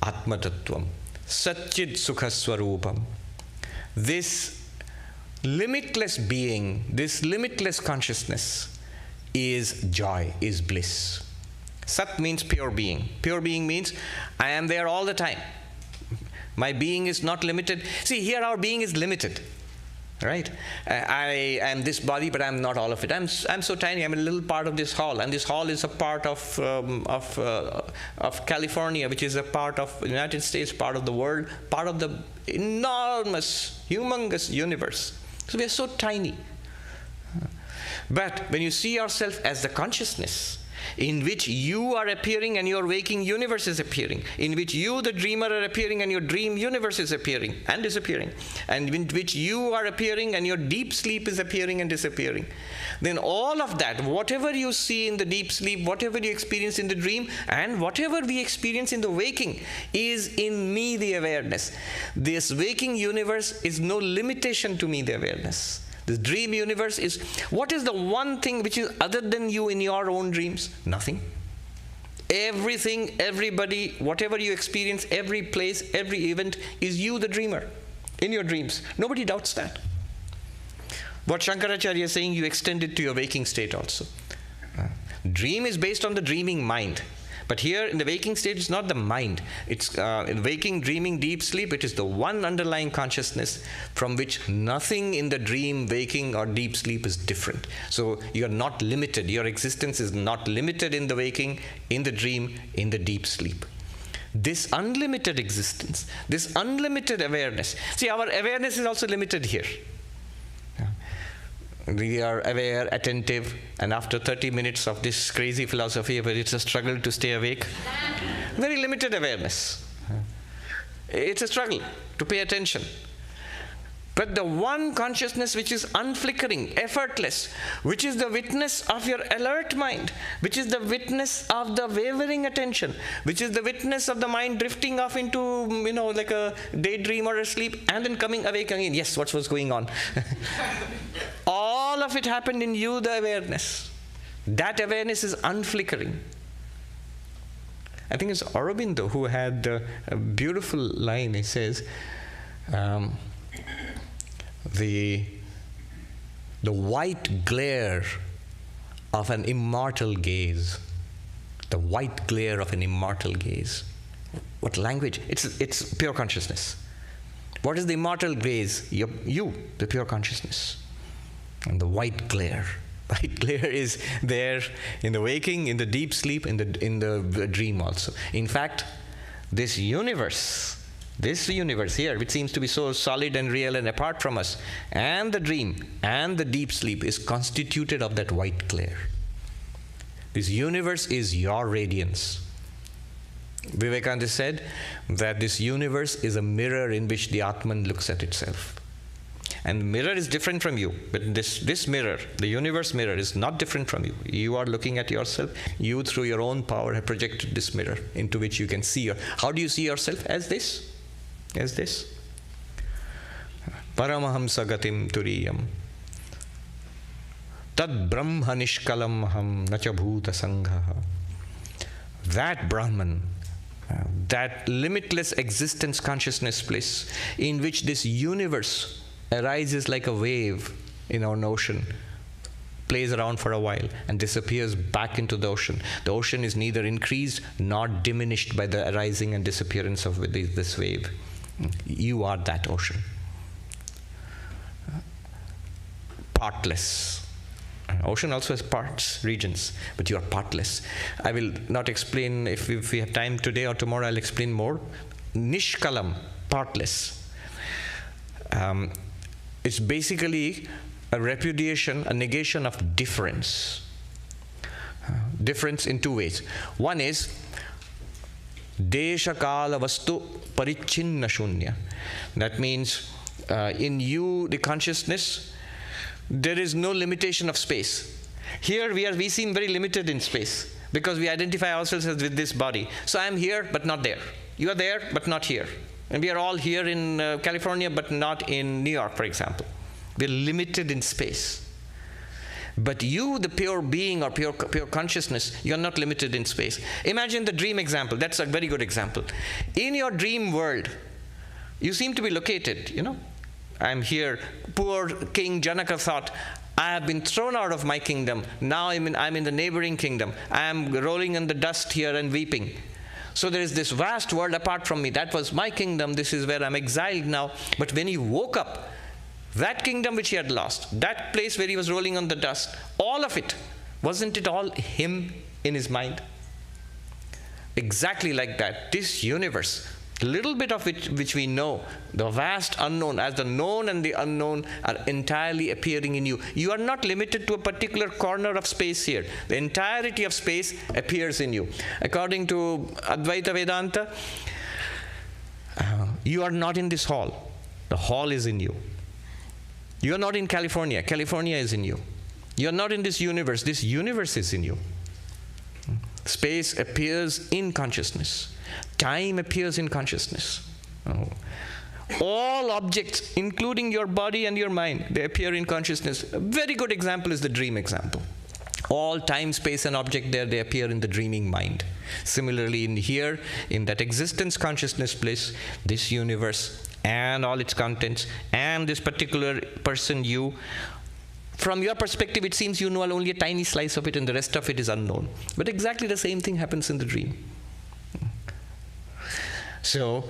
Atma Tattvam, Satchid Sukha Swarupam. This limitless being, this limitless consciousness is joy, is bliss. Sat means pure being. Pure being means I am there all the time. My being is not limited. See, here our being is limited. Right? I am this body, but I'm not all of it. I'm so tiny. I'm a little part of this hall, and this hall is a part of California, which is a part of the United States, part of the world, part of the enormous, humongous universe. So we are so tiny. But when you see yourself as the consciousness, in which you are appearing and your waking universe is appearing, in which you, the dreamer, are appearing and your dream universe is appearing and disappearing, and in which you are appearing and your deep sleep is appearing and disappearing, then all of that, whatever you see in the deep sleep, whatever you experience in the dream, and whatever we experience in the waking, is in me the awareness. This waking universe is no limitation to me, the awareness. This dream universe is, what is the one thing which is other than you in your own dreams? Nothing. Everything, everybody, whatever you experience, every place, every event is you, the dreamer, in your dreams. Nobody doubts that. What Shankaracharya is saying, you extend it to your waking state also. Dream is based on the dreaming mind. But here in the waking state, it's not the mind. It's in waking, dreaming, deep sleep, it is the one underlying consciousness from which nothing in the dream, waking, or deep sleep is different. So you are not limited. Your existence is not limited in the waking, in the dream, in the deep sleep. This unlimited existence, this unlimited awareness. See, our awareness is also limited here. We are aware, attentive, and after 30 minutes of this crazy philosophy where it's a struggle to stay awake, very limited awareness. It's a struggle to pay attention. But the one consciousness which is unflickering, effortless, which is the witness of your alert mind, which is the witness of the wavering attention, which is the witness of the mind drifting off into, like a daydream or a sleep, and then coming awake again. Yes, what was going on? All of it happened in you, the awareness. That awareness is unflickering. I think it's Aurobindo who had a beautiful line. He says, the white glare of an immortal gaze. The white glare of an immortal gaze. What language? It's pure consciousness. What is the immortal gaze? You, the pure consciousness. And the white glare. White glare is there in the waking, in the deep sleep, in the dream also. In fact, this universe here, which seems to be so solid and real and apart from us, and the dream and the deep sleep is constituted of that white glare. This universe is your radiance. Vivekananda said that this universe is a mirror in which the Atman looks at itself. And the mirror is different from you, but this mirror, the universe mirror, is not different from you. You are looking at yourself. You, through your own power, have projected this mirror into which you can see. How do you see yourself? As this. As this. Paramahamsa gatim turiyam. Tad brahma nishkalam aham nacha bhuta sanghaha. That Brahman, that limitless existence consciousness bliss, in which this universe arises like a wave in our ocean, plays around for a while and disappears back into the ocean. The ocean is neither increased nor diminished by the arising and disappearance of this wave. You are that ocean. Partless. Ocean also has parts, regions, but you are partless. I will not explain. If we have time today or tomorrow, I'll explain more. Nishkalam, partless. It's basically a repudiation, a negation of difference. Difference in two ways. One is desha kala vastu parichinna shunya. That means in you, the consciousness, there is no limitation of space. Here we seem very limited in space because we identify ourselves as with this body. So I am here but not there. You are there but not here. And we are all here in California, but not in New York, for example. We're limited in space. But you, the pure being or pure consciousness, you're not limited in space. Imagine the dream example. That's a very good example. In your dream world, you seem to be located, I'm here. Poor King Janaka thought, I have been thrown out of my kingdom. Now I'm in the neighboring kingdom. I am rolling in the dust here and weeping. So there is this vast world apart from me. That was my kingdom. This is where I'm exiled now. But when he woke up, that kingdom which he had lost, that place where he was rolling on the dust, all of it, wasn't it all him in his mind? Exactly like that. This universe, little bit of which we know, the vast unknown, as the known and the unknown are entirely appearing in you. You are not limited to a particular corner of space here. The entirety of space appears in you. According to Advaita Vedanta, you are not in this hall. The hall is in you. You are not in California. California is in you. You are not in this universe. This universe is in you. Space appears in consciousness. Time appears in consciousness. All objects, including your body and your mind, they appear in consciousness. A very good example is the dream example. All time, space, and object there, they appear in the dreaming mind. Similarly, in here, in that existence consciousness bliss, this universe and all its contents, and this particular person, you, from your perspective, it seems you know only a tiny slice of it and the rest of it is unknown. But exactly the same thing happens in the dream. So,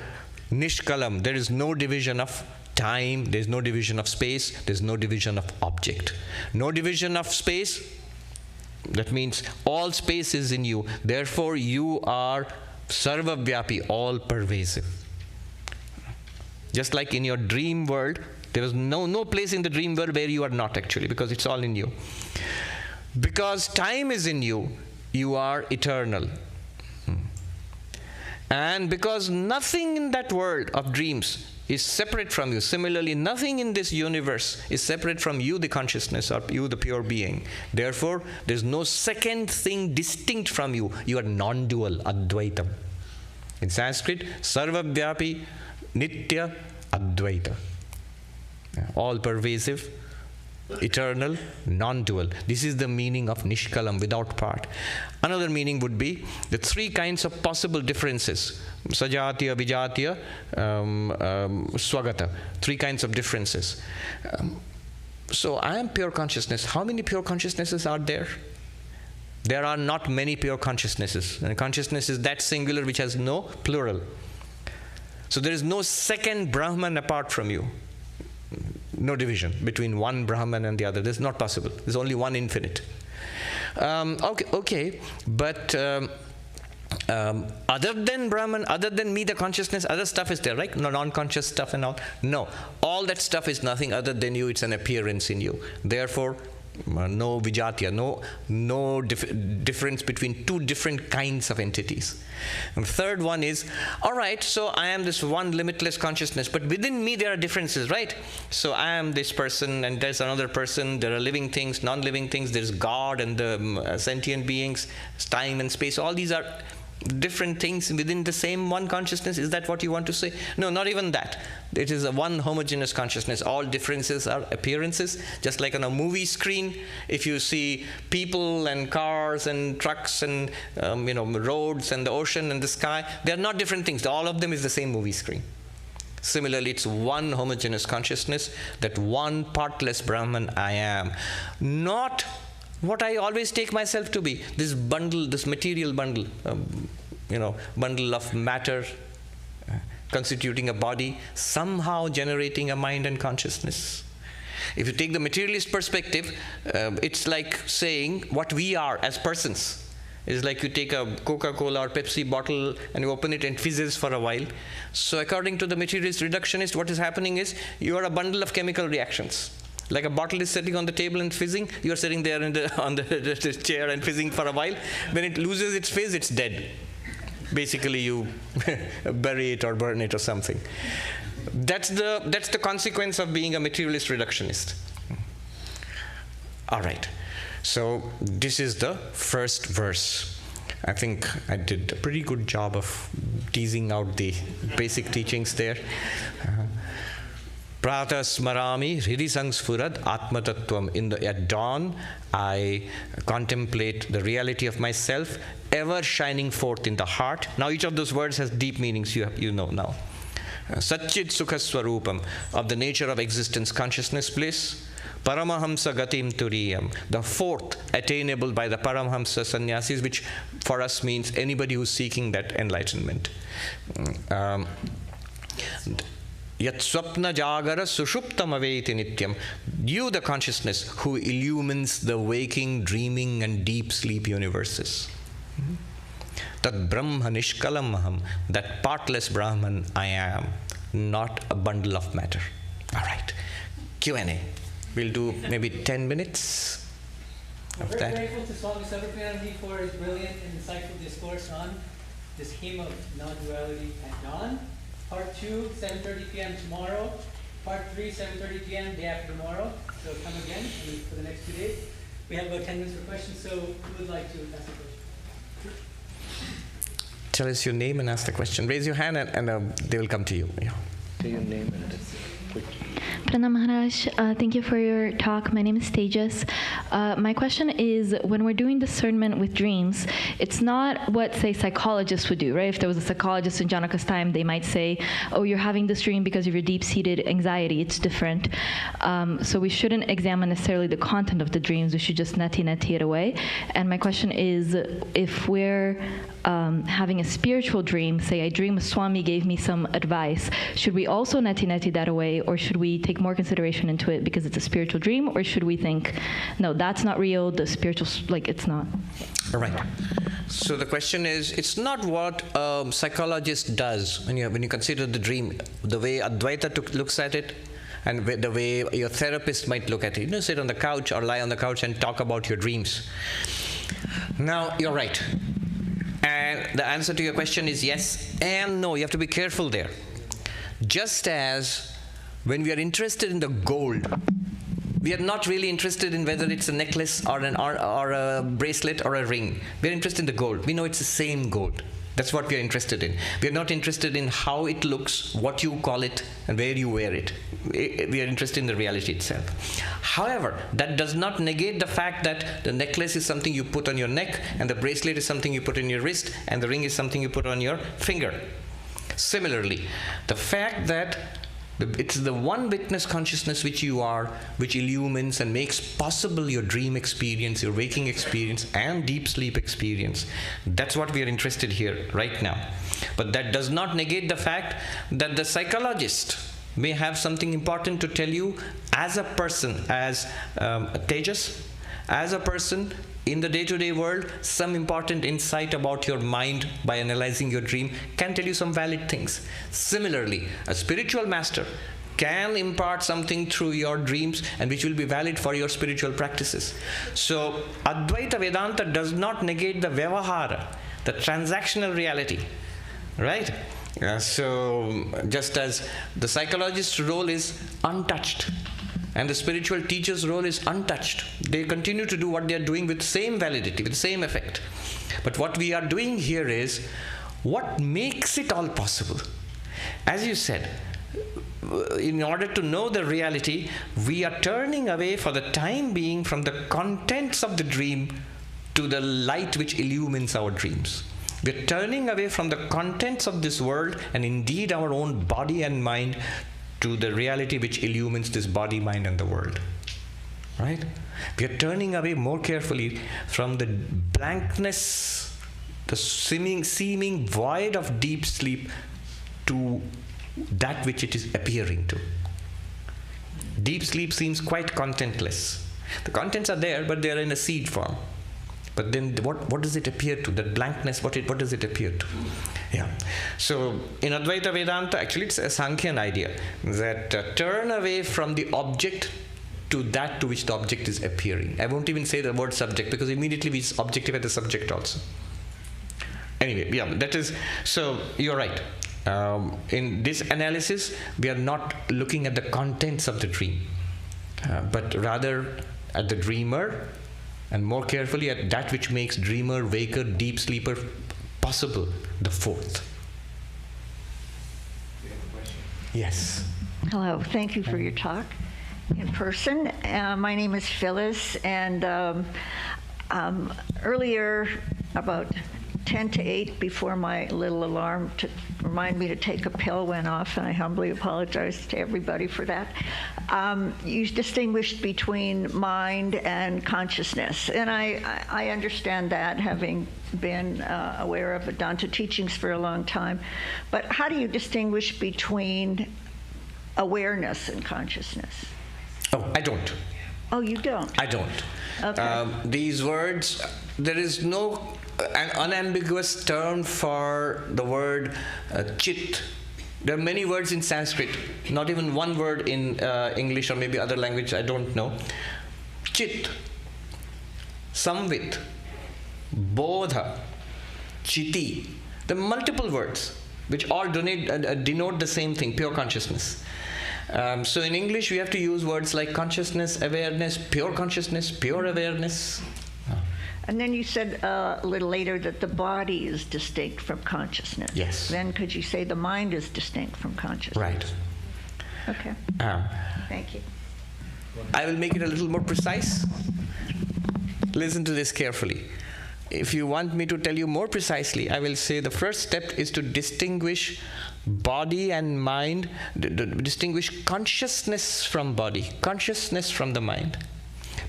Nishkalam, there is no division of time, there is no division of space, there is no division of object. No division of space, that means all space is in you. Therefore, you are Sarvavyapi, all pervasive. Just like in your dream world, there is no place in the dream world where you are not actually, because it's all in you. Because time is in you, you are eternal. And because nothing in that world of dreams is separate from you, similarly, nothing in this universe is separate from you, the consciousness, or you, the pure being. Therefore, there's no second thing distinct from you. You are non-dual, Advaitam. In Sanskrit, Sarvavyapi, Nitya, Advaita. All pervasive, eternal, non-dual. This is the meaning of Nishkalam, without part. Another meaning would be the three kinds of possible differences. Sajatiya, Vijatiya, Swagata. Three kinds of differences. So I am pure consciousness. How many pure consciousnesses are there? There are not many pure consciousnesses. And consciousness is that singular which has no plural. So there is no second Brahman apart from you. No division between one Brahman and the other. This is not possible. There's only one infinite. Okay. But other than Brahman, other than me, the consciousness, other stuff is there, right? No non-conscious stuff and all. No. All that stuff is nothing other than you. It's an appearance in you. Therefore, no vijatya, no difference between two different kinds of entities. And the third one is, all right, so I am this one limitless consciousness, but within me there are differences, right? So I am this person and there's another person, there are living things, non-living things, there's God and the sentient beings, time and space, all these are different things within the same one consciousness. Is that what you want to say? No, not even that. It is a one homogeneous consciousness. All differences are appearances. Just like on a movie screen, if you see people and cars and trucks and roads and the ocean and the sky, they are not different things. All of them is the same movie screen. Similarly, it's one homogeneous consciousness, that one partless Brahman I am. Not what I always take myself to be, this bundle, this material bundle, bundle of matter constituting a body, somehow generating a mind and consciousness. If you take the materialist perspective, it's like saying what we are as persons. It's like you take a Coca-Cola or Pepsi bottle and you open it and fizzes for a while. So according to the materialist reductionist, what is happening is you are a bundle of chemical reactions. Like a bottle is sitting on the table and fizzing, you are sitting there on the chair and fizzing for a while. When it loses its fizz, it's dead. Basically, you bury it or burn it or something. That's the consequence of being a materialist reductionist. All right. So this is the first verse. I think I did a pretty good job of teasing out the basic teachings there. Prata smarami hridisang sfurad atmatattvam. At dawn, I contemplate the reality of myself, ever shining forth in the heart. Now, each of those words has deep meanings, you know now. Satchit sukha swarupam, of the nature of existence, consciousness, bliss. Paramahamsa gatim turiyam, the fourth attainable by the Paramahamsa sannyasis, which for us means anybody who's seeking that enlightenment. Yat swapna jagara sushuptam aveti nityam. You, the consciousness, who illumines the waking, dreaming, and deep sleep universes. Tat Brahma Nishkalam Aham, that partless Brahman I am, not a bundle of matter. All right, Q&A. We'll do maybe 10 minutes
I'm
of
very
that.
grateful to Swami Sarvapriyanda for his brilliant and insightful discourse on the scheme of non-duality at dawn. Part 2, 7:30 p.m. tomorrow. Part 3, 7:30 p.m. day after tomorrow. So come again for the next 2 days. We have about 10 minutes for questions, so who would like to ask a question?
Tell us your name and ask the question. Raise your hand and they will come to you. Yeah.
Say your name and quick.
Pranam Maharaj, thank you for your talk. My name is Tejas. My question is, when we're doing discernment with dreams, it's not what, say, psychologists would do, right? If there was a psychologist in Janaka's time, they might say, oh, you're having this dream because of your deep-seated anxiety. It's different. So we shouldn't examine necessarily the content of the dreams. We should just neti it away. And my question is, if we're having a spiritual dream, say I dream a Swami gave me some advice, should we also neti that away, or should we take more consideration into it because it's a spiritual dream, or should we think, no, that's not real, the spiritual, like, it's not?
All right. So the question is, it's not what a psychologist does when you consider the dream, the way Advaita looks at it, and the way your therapist might look at it. Sit on the couch or lie on the couch and talk about your dreams. Now, you're right. And the answer to your question is yes and no. You have to be careful there. Just as when we are interested in the gold, we are not really interested in whether it's a necklace or a bracelet or a ring. We are interested in the gold. We know it's the same gold. That's what we are interested in. We are not interested in how it looks, what you call it, and where you wear it. We are interested in the reality itself. However, that does not negate the fact that the necklace is something you put on your neck, and the bracelet is something you put in your wrist, and the ring is something you put on your finger. Similarly, the fact that it's the one witness consciousness which you are, which illumines and makes possible your dream experience, your waking experience, and deep sleep experience. That's what we are interested here right now. But that does not negate the fact that the psychologist may have something important to tell you as a person, as Tejas, as a person in the day-to-day world, some important insight about your mind by analyzing your dream can tell you some valid things. Similarly, a spiritual master can impart something through your dreams and which will be valid for your spiritual practices. So, Advaita Vedanta does not negate the Vyavahara, the transactional reality, right? So, just as the psychologist's role is untouched, and the spiritual teacher's role is untouched. They continue to do what they are doing with same validity, with same effect. But what we are doing here is, what makes it all possible? As you said, in order to know the reality, we are turning away for the time being from the contents of the dream to the light which illumines our dreams. We're turning away from the contents of this world and indeed our own body and mind to the reality which illumines this body, mind, and the world. Right? We are turning away more carefully from the blankness, the seeming void of deep sleep, to that which it is appearing to. Deep sleep seems quite contentless. The contents are there, but they are in a seed form. But then what does it appear to? That blankness, what does it appear to? Yeah. So in Advaita Vedanta, actually it's a Sankhyan idea, that turn away from the object to that to which the object is appearing. I won't even say the word subject, because immediately we objectify the subject also. Anyway, yeah, that is, so you're right. In this analysis, we are not looking at the contents of the dream, but rather at the dreamer, and more carefully at that which makes dreamer, waker, deep sleeper possible, the fourth.
You have a question?
Yes.
Hello, thank you for your talk in person. My name is Phyllis, and earlier, about 10 to 8, before my little alarm to remind me to take a pill went off, and I humbly apologize to everybody for that. You distinguished between mind and consciousness, and I understand that, having been aware of Vedanta teachings for a long time. But how do you distinguish between awareness and consciousness?
Oh, I don't.
Oh, you don't?
I don't.
Okay.
These words, there is no an unambiguous term for the word chit. There are many words in Sanskrit, not even one word in English or maybe other language, I don't know. Chit, samvit, bodha, chiti. There are multiple words which all denote the same thing, pure consciousness. So in English we have to use words like consciousness, awareness, pure awareness.
And then you said a little later that the body is distinct from consciousness.
Yes.
Then could you say the mind is distinct from consciousness?
Right.
Okay. Thank you.
I will make it a little more precise. Listen to this carefully. If you want me to tell you more precisely, I will say the first step is to distinguish body and mind, distinguish consciousness from body, consciousness from the mind.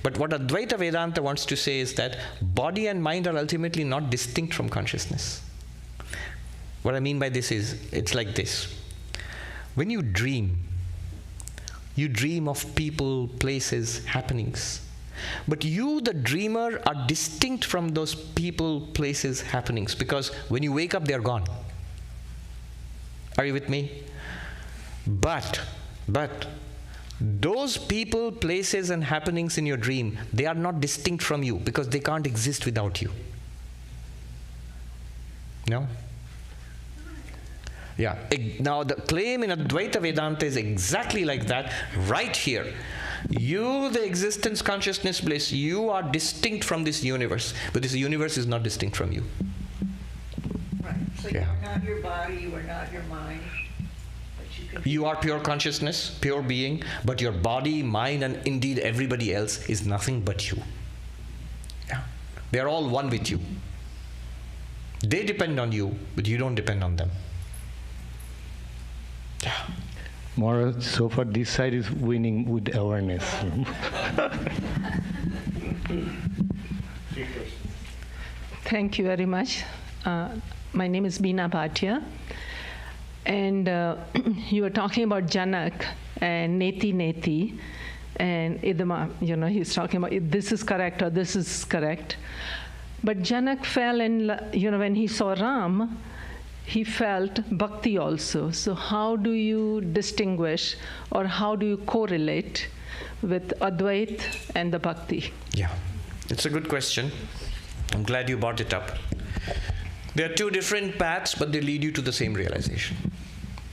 But what Advaita Vedanta wants to say is that body and mind are ultimately not distinct from consciousness. What I mean by this is, it's like this. When you dream of people, places, happenings. But you, the dreamer, are distinct from those people, places, happenings, because when you wake up, they're gone. Are you with me? But those people, places, and happenings in your dream, they are not distinct from you because they can't exist without you. No? Yeah. Now the claim in Advaita Vedanta is exactly like that, right here. You, the existence, consciousness, bliss, you are distinct from this universe, but this universe is not distinct from you.
Right. So
Yeah.
you are not your body, you are not your mind.
You are pure consciousness, pure being, but your body, mind, and indeed everybody else is nothing but you. Yeah. They are all one with you. They depend on you, but you don't depend on them. Yeah.
More so far, this side is winning with awareness.
Thank you very much. My name is Beena Bhatia. And you were talking about Janak and Neti Neti. And Idama, he's talking about this is correct or this is correct. But Janak fell in, when he saw Ram, he felt bhakti also. So how do you distinguish or how do you correlate with Advait and the bhakti?
Yeah, it's a good question. I'm glad you brought it up. There are two different paths, but they lead you to the same realization.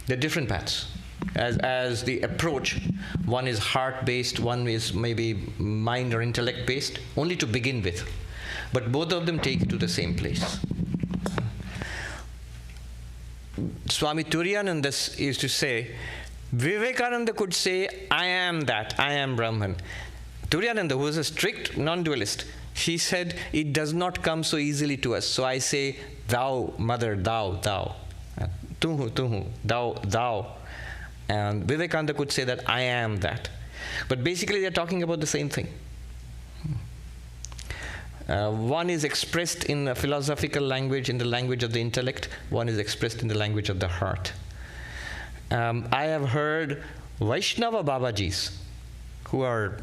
They're different paths. As the approach, one is heart-based, one is maybe mind or intellect-based, only to begin with. But both of them take you to the same place. Swami Turiyananda used to say, Vivekananda could say, I am that, I am Brahman. Turiyananda, who was a strict non-dualist, he said, it does not come so easily to us. So I say, thou, mother, thou. Tuhu, thou. And Vivekananda could say that I am that. But basically they're talking about the same thing. One is expressed in a philosophical language, in the language of the intellect. One is expressed in the language of the heart. I have heard Vaishnava Babajis, who are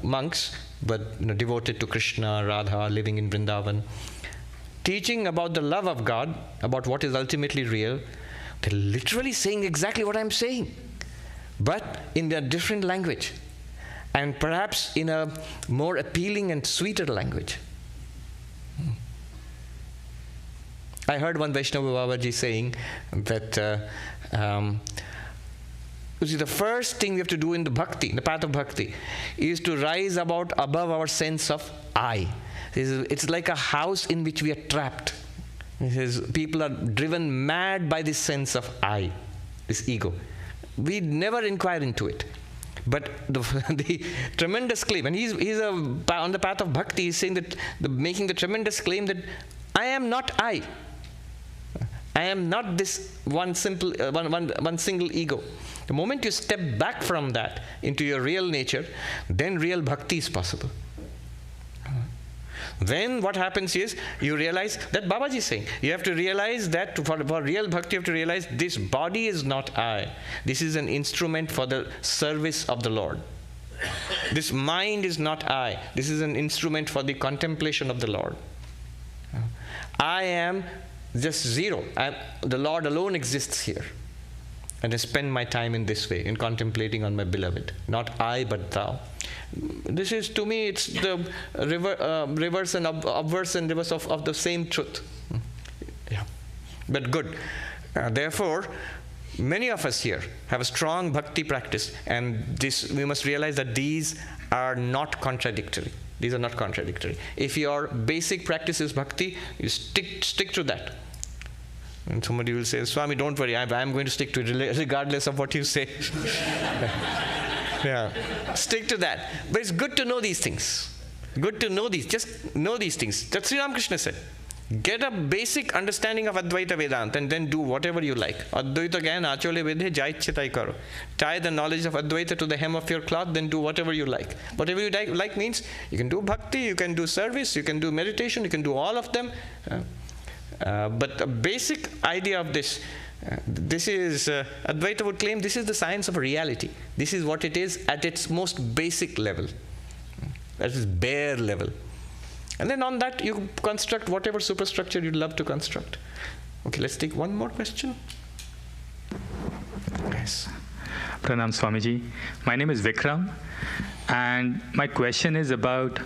monks, but devoted to Krishna, Radha, living in Vrindavan, teaching about the love of God, about what is ultimately real. They're literally saying exactly what I'm saying, but in a different language, and perhaps in a more appealing and sweeter language. I heard one Vaishnava Babaji saying that you see, the first thing we have to do in the bhakti, in the path of bhakti, is to rise above our sense of I. It's like a house in which we are trapped. People are driven mad by this sense of I, this ego. We never inquire into it. But the tremendous claim, and he's on the path of bhakti, he's saying that making the tremendous claim that I am not I. I am not this one single ego. The moment you step back from that into your real nature, then real bhakti is possible. Then what happens is, you realize that Babaji is saying, you have to realize that for real bhakti, you have to realize this body is not I. This is an instrument for the service of the Lord. This mind is not I. This is an instrument for the contemplation of the Lord. I am just zero. The Lord alone exists here. And I spend my time in this way, in contemplating on my beloved. Not I, but thou. This is, to me, it's the reverse and obverse and reverse of the same truth. Yeah. But good. Therefore, many of us here have a strong bhakti practice, and this we must realize that these are not contradictory. These are not contradictory. If your basic practice is bhakti, you stick to that. And somebody will say, Swami, don't worry, I'm going to stick to it regardless of what you say. Yeah, stick to that. But it's good to know these things. Good to know these. Just know these things. That's Sri Ramakrishna said. Get a basic understanding of Advaita Vedanta and then do whatever you like. Advaita gyan achole vedhe jaichyatai karo. Tie the knowledge of Advaita to the hem of your cloth, then do whatever you like. Whatever you like means you can do bhakti, you can do service, you can do meditation, you can do all of them. But the basic idea of this, this is, Advaita would claim this is the science of reality. This is what it is at its most basic level. That is bare level. And then on that you construct whatever superstructure you'd love to construct. Okay, let's take one more question. Yes.
Pranam Swamiji. My name is Vikram, and my question is about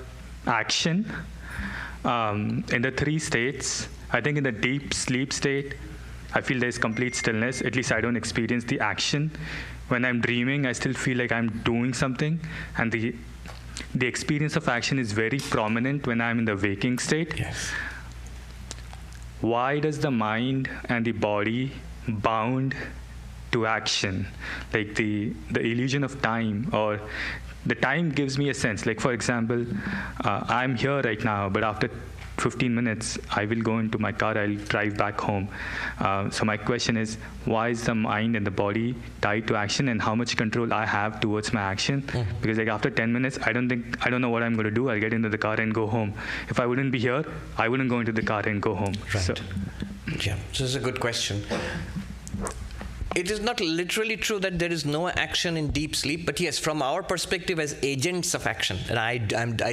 action. In the 3 states, I think in the deep sleep state, I feel there's complete stillness. At least I don't experience the action. When I'm dreaming, I still feel like I'm doing something, and the experience of action is very prominent when I'm in the waking state.
Yes.
Why does the mind and the body bound to action? Like the illusion of time, or the time gives me a sense. Like, for example, I'm here right now, but after 15 minutes, I will go into my car, I'll drive back home. So my question is, why is the mind and the body tied to action, and how much control I have towards my action? Because like after 10 minutes, I don't know what I'm going to do. I'll get into the car and go home. If I wouldn't be here, I wouldn't go into the car and go home.
Right.
So,
yeah, this is a good question. It is not literally true that there is no action in deep sleep, but yes, from our perspective as agents of action, that I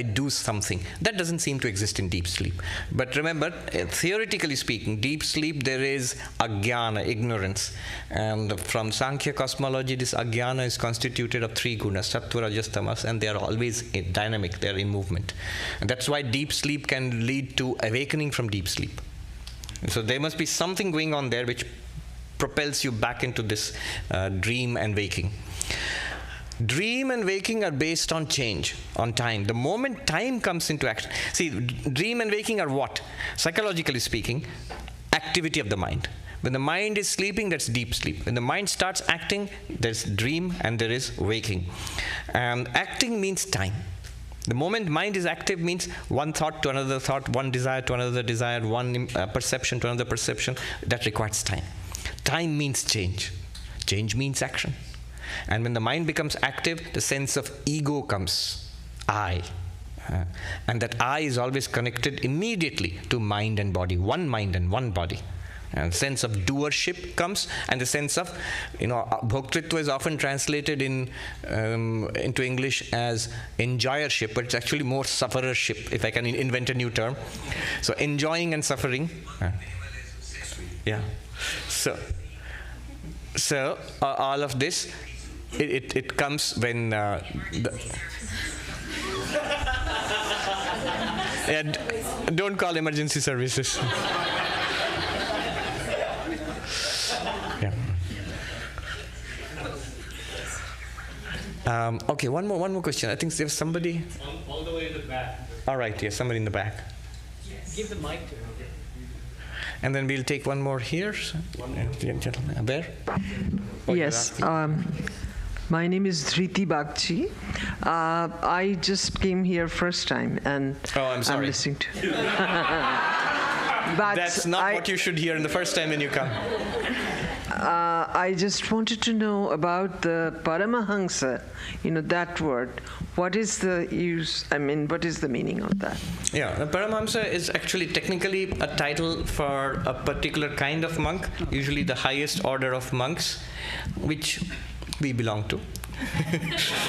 do something, that doesn't seem to exist in deep sleep. But remember, theoretically speaking, deep sleep, there is ajnana, ignorance. And from Sankhya cosmology, this ajnana is constituted of 3 gunas, sattva, rajas, tamas, and they are always dynamic, they are in movement. And that's why deep sleep can lead to awakening from deep sleep. So there must be something going on there which propels you back into this dream and waking. Dream and waking are based on change, on time. The moment time comes into action. See, dream and waking are what? Psychologically speaking, activity of the mind. When the mind is sleeping, that's deep sleep. When the mind starts acting, there's dream and there is waking. And acting means time. The moment mind is active means one thought to another thought, one desire to another desire, one perception to another perception. That requires time. Time means change. Change means action. And when the mind becomes active, the sense of ego comes, I. And that I is always connected immediately to mind and body, one mind and one body. And the sense of doership comes, and the sense of, bhoktritva is often translated into English as enjoyership, but it's actually more sufferership, if I can invent a new term. So enjoying and suffering. Yeah. So all of this, it comes when don't call emergency services. Yeah. Okay, one more question. I think there's somebody.
All the way to the back.
All right, yes, somebody in the back.
Yes. Give the mic to him.
And then we'll take one more here. Gentleman, where?
Yes. My name is Dhriti Bagchi. I just came here first time, and
I'm sorry.
I'm listening to.
But that's not what you should hear in the first time when you come.
I just wanted to know about the Paramahansa, that word. What is the use, what is the meaning of that?
Yeah, Paramahamsa is actually technically a title for a particular kind of monk, usually the highest order of monks, which we belong to.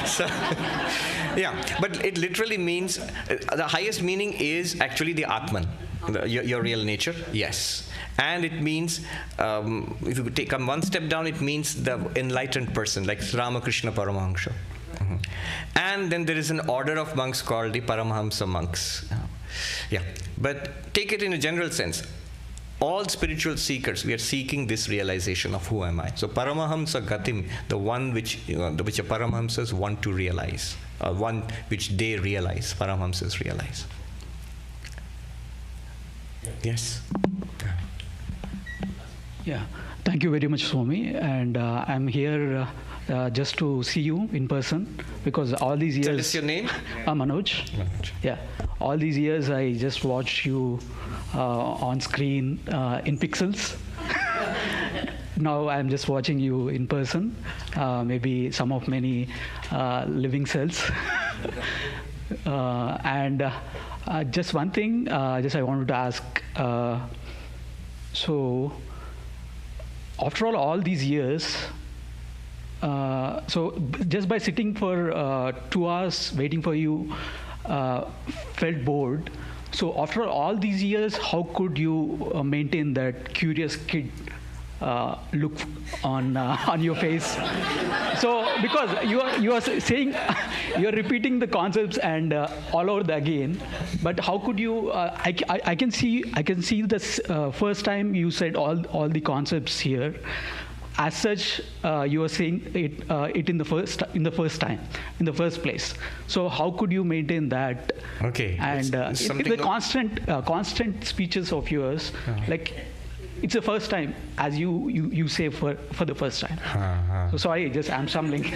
So, yeah, but it literally means, the highest meaning is actually the Atman. Your real nature? Yes. And it means, if you take one step down, it means the enlightened person, like Ramakrishna Paramahamsa. And then there is an order of monks called the Paramahamsa monks. Yeah. But take it in a general sense. All spiritual seekers, we are seeking this realization of who am I. So Paramahamsa Gatim, the one which the Paramahamsas want to realize, one which they realize, Paramahamsas realize. Yes.
Yeah, thank you very much, Swami. And I'm here just to see you in person, because all these years.
Tell us your name.
Manoj. Yeah, all these years I just watched you on screen in pixels. Now I'm just watching you in person, maybe some of many living cells. And just one thing, just I wanted to ask. So, after all these years, so just by sitting for 2 hours waiting for you, felt bored. So after all these years, how could you maintain that curious kid look on your face? So because you are saying you are repeating the concepts and all over again, but how could you? I can see this first time you said all the concepts here. As such, you are saying it in the first place. So how could you maintain that?
Okay.
And the constant speeches of yours, like it's the first time, as you say for the first time. So sorry, I'm stumbling.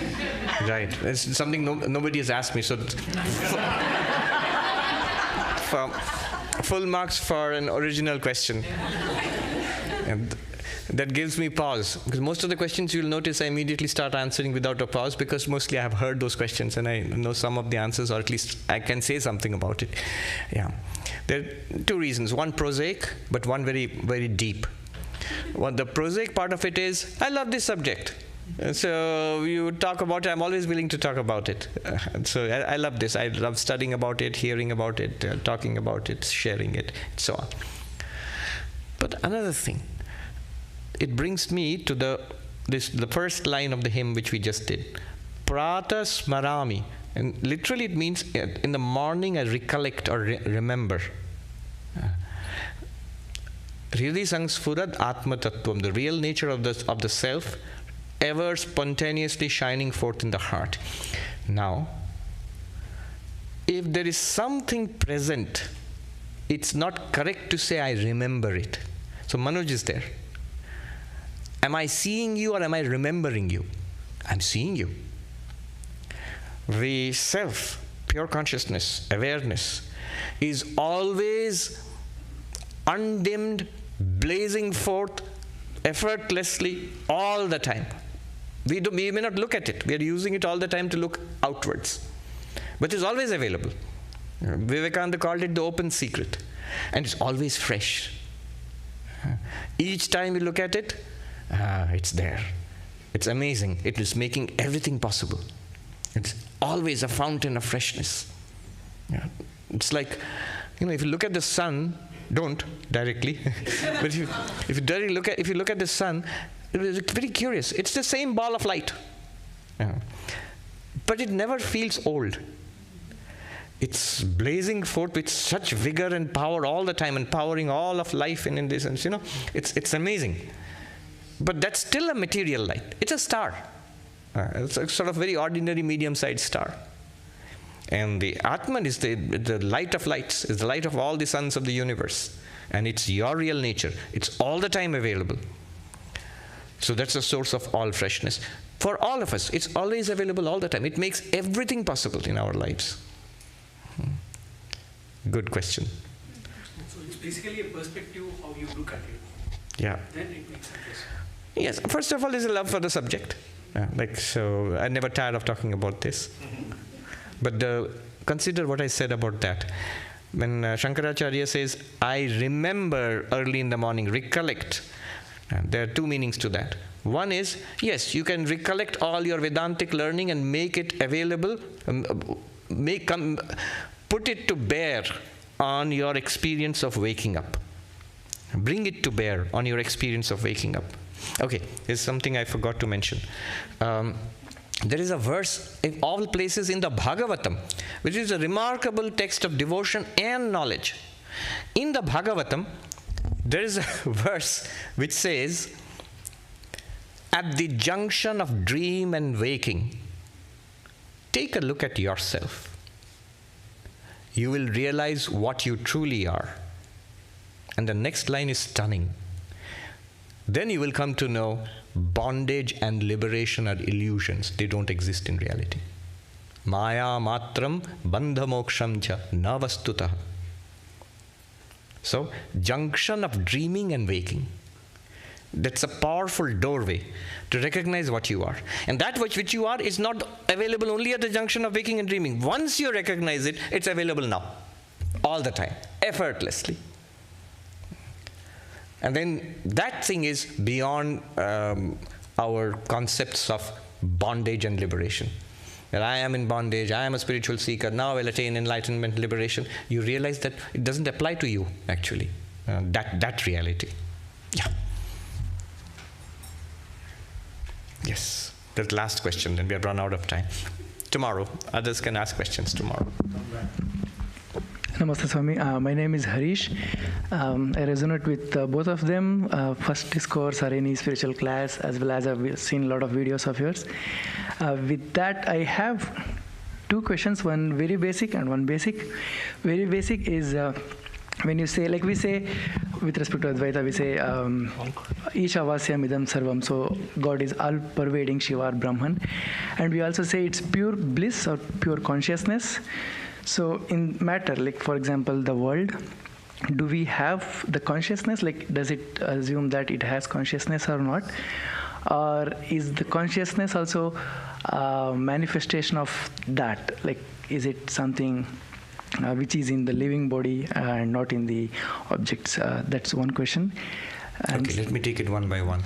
Right. It's something nobody has asked me. So full marks for an original question. And that gives me pause, because most of the questions you'll notice I immediately start answering without a pause, because mostly I have heard those questions and I know some of the answers, or at least I can say something about it. Yeah. There are two reasons. One prosaic, but one very, very deep. The prosaic part of it is, I love this subject. So you talk about it, I'm always willing to talk about it. So I love this. I love studying about it, hearing about it, talking about it, sharing it, and so on. But another thing, it brings me to the first line of the hymn which we just did. Prata smarami. And literally it means in the morning I recollect or remember. Hriday sangsphurad atma tattvam, the real nature of the self, ever spontaneously shining forth in the heart. Now, if there is something present, it's not correct to say I remember it. So Manoj is there. Am I seeing you or am I remembering you? I'm seeing you. The self, pure consciousness, awareness, is always undimmed, blazing forth effortlessly all the time. We may not look at it. We are using it all the time to look outwards. But it's always available. Vivekananda called it the open secret. And it's always fresh. Each time you look at it, it's there. It's amazing. It is making everything possible. It's always a fountain of freshness. Yeah. It's like, if you look at the sun, don't directly, but if you look at the sun, it is very curious. It's the same ball of light, but it never feels old. It's blazing forth with such vigor and power all the time, empowering all of life in this sense. It's amazing. But that's still a material light. It's a star. It's a sort of very ordinary medium-sized star. And the Atman is the light of lights, is the light of all the suns of the universe. And it's your real nature. It's all the time available. So that's the source of all freshness. For all of us, it's always available all the time. It makes everything possible in our lives. Good question.
So it's basically a perspective how you look at it.
Yeah.
Then it makes sense.
Yes. First of all, there's a love for the subject. So I'm never tired of talking about this. But consider what I said about that. When Shankaracharya says, I remember early in the morning, recollect, there are two meanings to that. One is, yes, you can recollect all your Vedantic learning and make it available, put it to bear on your experience of waking up. Bring it to bear on your experience of waking up. Okay, here's something I forgot to mention. There is a verse in all places in the Bhagavatam, which is a remarkable text of devotion and knowledge. In the Bhagavatam, there is a verse which says, at the junction of dream and waking, take a look at yourself. You will realize what you truly are. And the next line is stunning. Then you will come to know bondage and liberation are illusions. They don't exist in reality. Maya matram bandha moksham cha na vastutah. So, junction of dreaming and waking. That's a powerful doorway to recognize what you are. And that which you are is not available only at the junction of waking and dreaming. Once you recognize it, it's available now. All the time. Effortlessly. And then that thing is beyond our concepts of bondage and liberation. That I am in bondage, I am a spiritual seeker, now I will attain enlightenment, liberation. You realize that it doesn't apply to you, actually, that reality. Yeah. Yes, that's the last question, then we have run out of time. Tomorrow, others can ask questions tomorrow.
Namaste Swami, my name is Harish. I resonate with both of them, first discourse or any spiritual class, as well as I've seen a lot of videos of yours. With that, I have two questions, one very basic and one basic. Very basic is when you say, like we say, with respect to Advaita, we say, Ishavasyam idam sarvam, so God is all-pervading Shiva or Brahman. And we also say it's pure bliss or pure consciousness. So in matter, like for example, the world, do we have the consciousness? Like, does it assume that it has consciousness or not? Or is the consciousness also a manifestation of that? Like, is it something which is in the living body and not in the objects? That's one question. And
okay, let me take it one by one.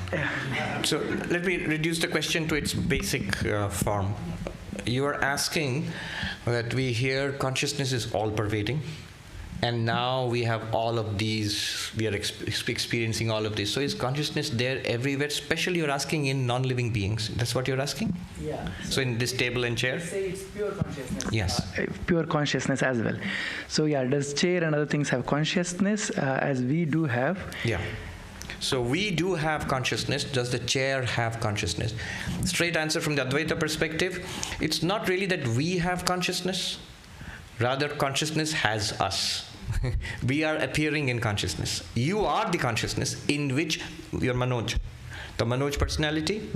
So let me reduce the question to its basic form. You are asking that we hear consciousness is all-pervading, and now we have all of these, we are experiencing all of this. So is consciousness there everywhere? Especially you're asking in non-living beings. That's what you're asking?
Yeah.
So in this table and chair?
Say it's pure consciousness.
Yes.
Pure consciousness as well. So yeah, does chair and other things have consciousness as we do have?
Yeah. So we do have consciousness. Does the chair have consciousness? Straight answer from the Advaita perspective, it's not really that we have consciousness. Rather, consciousness has us. We are appearing in consciousness. You are the consciousness in which you're Manoj. The Manoj personality,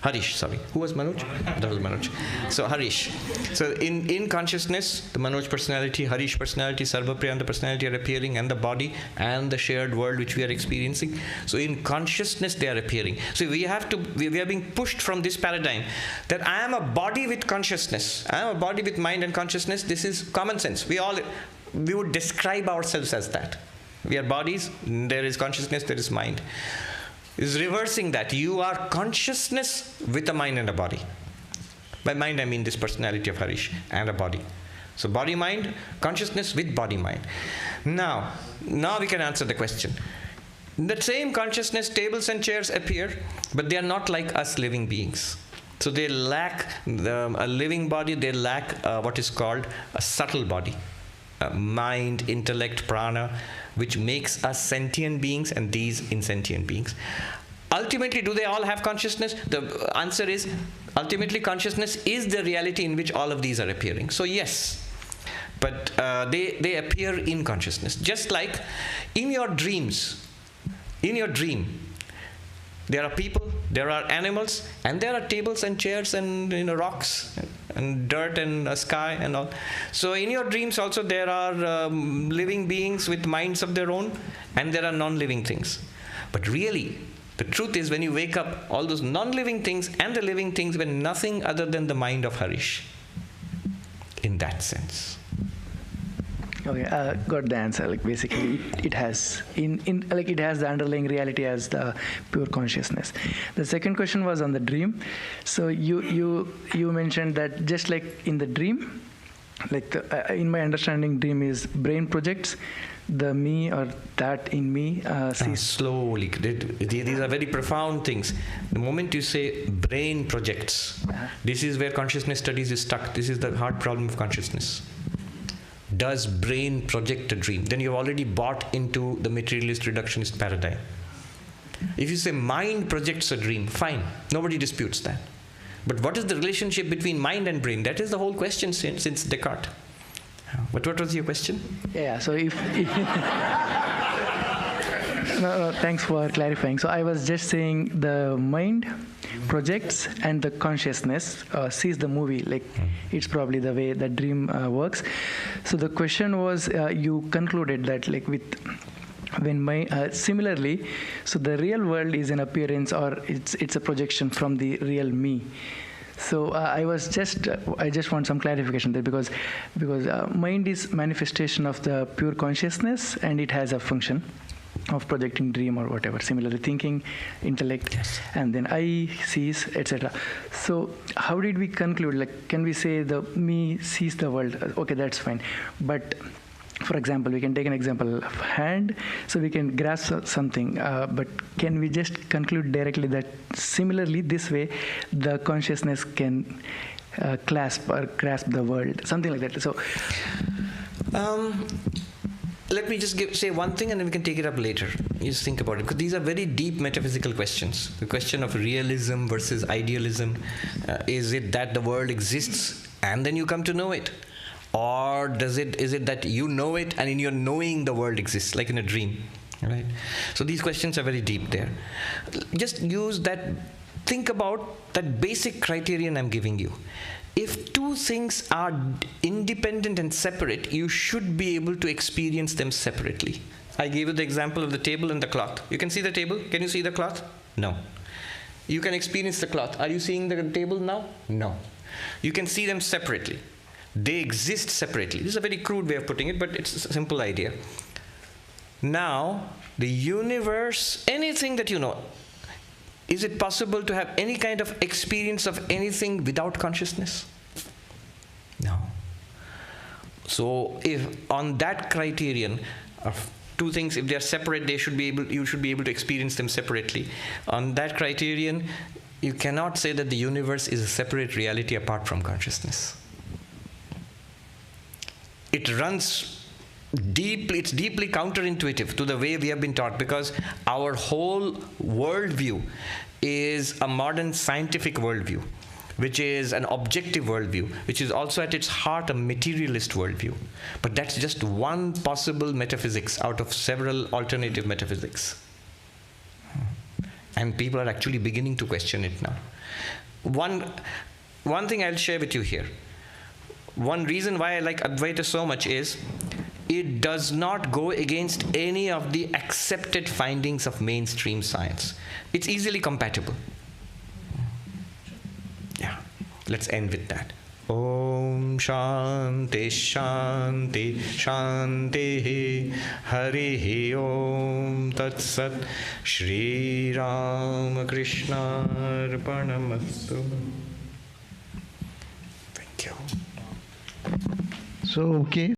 Harish, sorry. Who was Manoj? That was Manoj. So Harish. So in consciousness, the Manoj personality, Harish personality, Sarvapriyanda personality are appearing, and the body and the shared world which we are experiencing. So in consciousness they are appearing. So we are being pushed from this paradigm that I am a body with consciousness. I am a body with mind and consciousness. This is common sense. We would describe ourselves as that. We are bodies, there is consciousness, there is mind. Is reversing that. You are consciousness with a mind and a body. By mind I mean this personality of Harish and a body. So body mind, consciousness with body mind. Now we can answer the question. The same consciousness, tables and chairs appear, but they are not like us living beings. So they lack a living body, they lack what is called a subtle body. Mind, intellect, prana, which makes us sentient beings and these insentient beings. Ultimately, do they all have consciousness? The answer is, ultimately consciousness is the reality in which all of these are appearing. So yes, but they appear in consciousness. Just like in your dreams, in your dream, there are people, there are animals, and there are tables and chairs and rocks and dirt and a sky and all. So in your dreams also there are living beings with minds of their own, and there are non-living things. But really, the truth is when you wake up, all those non-living things and the living things were nothing other than the mind of Harish. In that sense.
Okay, got the answer. Like basically, it has it has the underlying reality as the pure consciousness. The second question was on the dream. So you mentioned that just like in the dream, like in my understanding, dream is brain projects the me or that in me sees.
Slowly. These are very profound things. The moment you say brain projects, this is where consciousness studies is stuck. This is the hard problem of consciousness. Does brain project a dream? Then you've already bought into the materialist reductionist paradigm. If you say mind projects a dream, fine. Nobody disputes that. But what is the relationship between mind and brain? That is the whole question since Descartes. What was your question?
Yeah, so if no, thanks for clarifying. So I was just saying the mind projects and the consciousness sees the movie, like it's probably the way the dream works. So the question was, you concluded that like with when similarly, so the real world is an appearance or it's a projection from the real me. So I just want some clarification there because mind is manifestation of the pure consciousness and it has a function of projecting dream or whatever. Similarly, thinking, intellect, and then I sees, etc. So how did we conclude? Like, can we say the me sees the world? Okay, that's fine. But for example, we can take an example of hand, so we can grasp something, but can we just conclude directly that similarly this way the consciousness can clasp or grasp the world, something like that? So
let me just say one thing and then we can take it up later. You just think about it, because these are very deep metaphysical questions. The question of realism versus idealism. Is it that the world exists and then you come to know it? Or is it that you know it and in your knowing the world exists, like in a dream, right? So these questions are very deep there. Just use that, think about that basic criterion I'm giving you. If two things are independent and separate, you should be able to experience them separately. I gave you the example of the table and the cloth. You can see the table? Can you see the cloth? No. You can experience the cloth. Are you seeing the table now? No. You can see them separately. They exist separately. This is a very crude way of putting it, but it's a simple idea. Now, the universe, anything that you know, is it possible to have any kind of experience of anything without consciousness? No. So, if on that criterion of two things, if they are separate, you should be able to experience them separately. On that criterion, you cannot say that the universe is a separate reality apart from consciousness. It runs deeply, it's deeply counterintuitive to the way we have been taught, because our whole worldview is a modern scientific worldview, which is an objective worldview, which is also at its heart a materialist worldview. But that's just one possible metaphysics out of several alternative metaphysics. And people are actually beginning to question it now. One thing I'll share with you here. One reason why I like Advaita so much is it does not go against any of the accepted findings of mainstream science. It's easily compatible. Yeah, let's end with that. Om Shanti Shanti Shanti Harihi Om Tat Sat Shri Ram Krishna Arpanamastu. Thank you.
So, okay.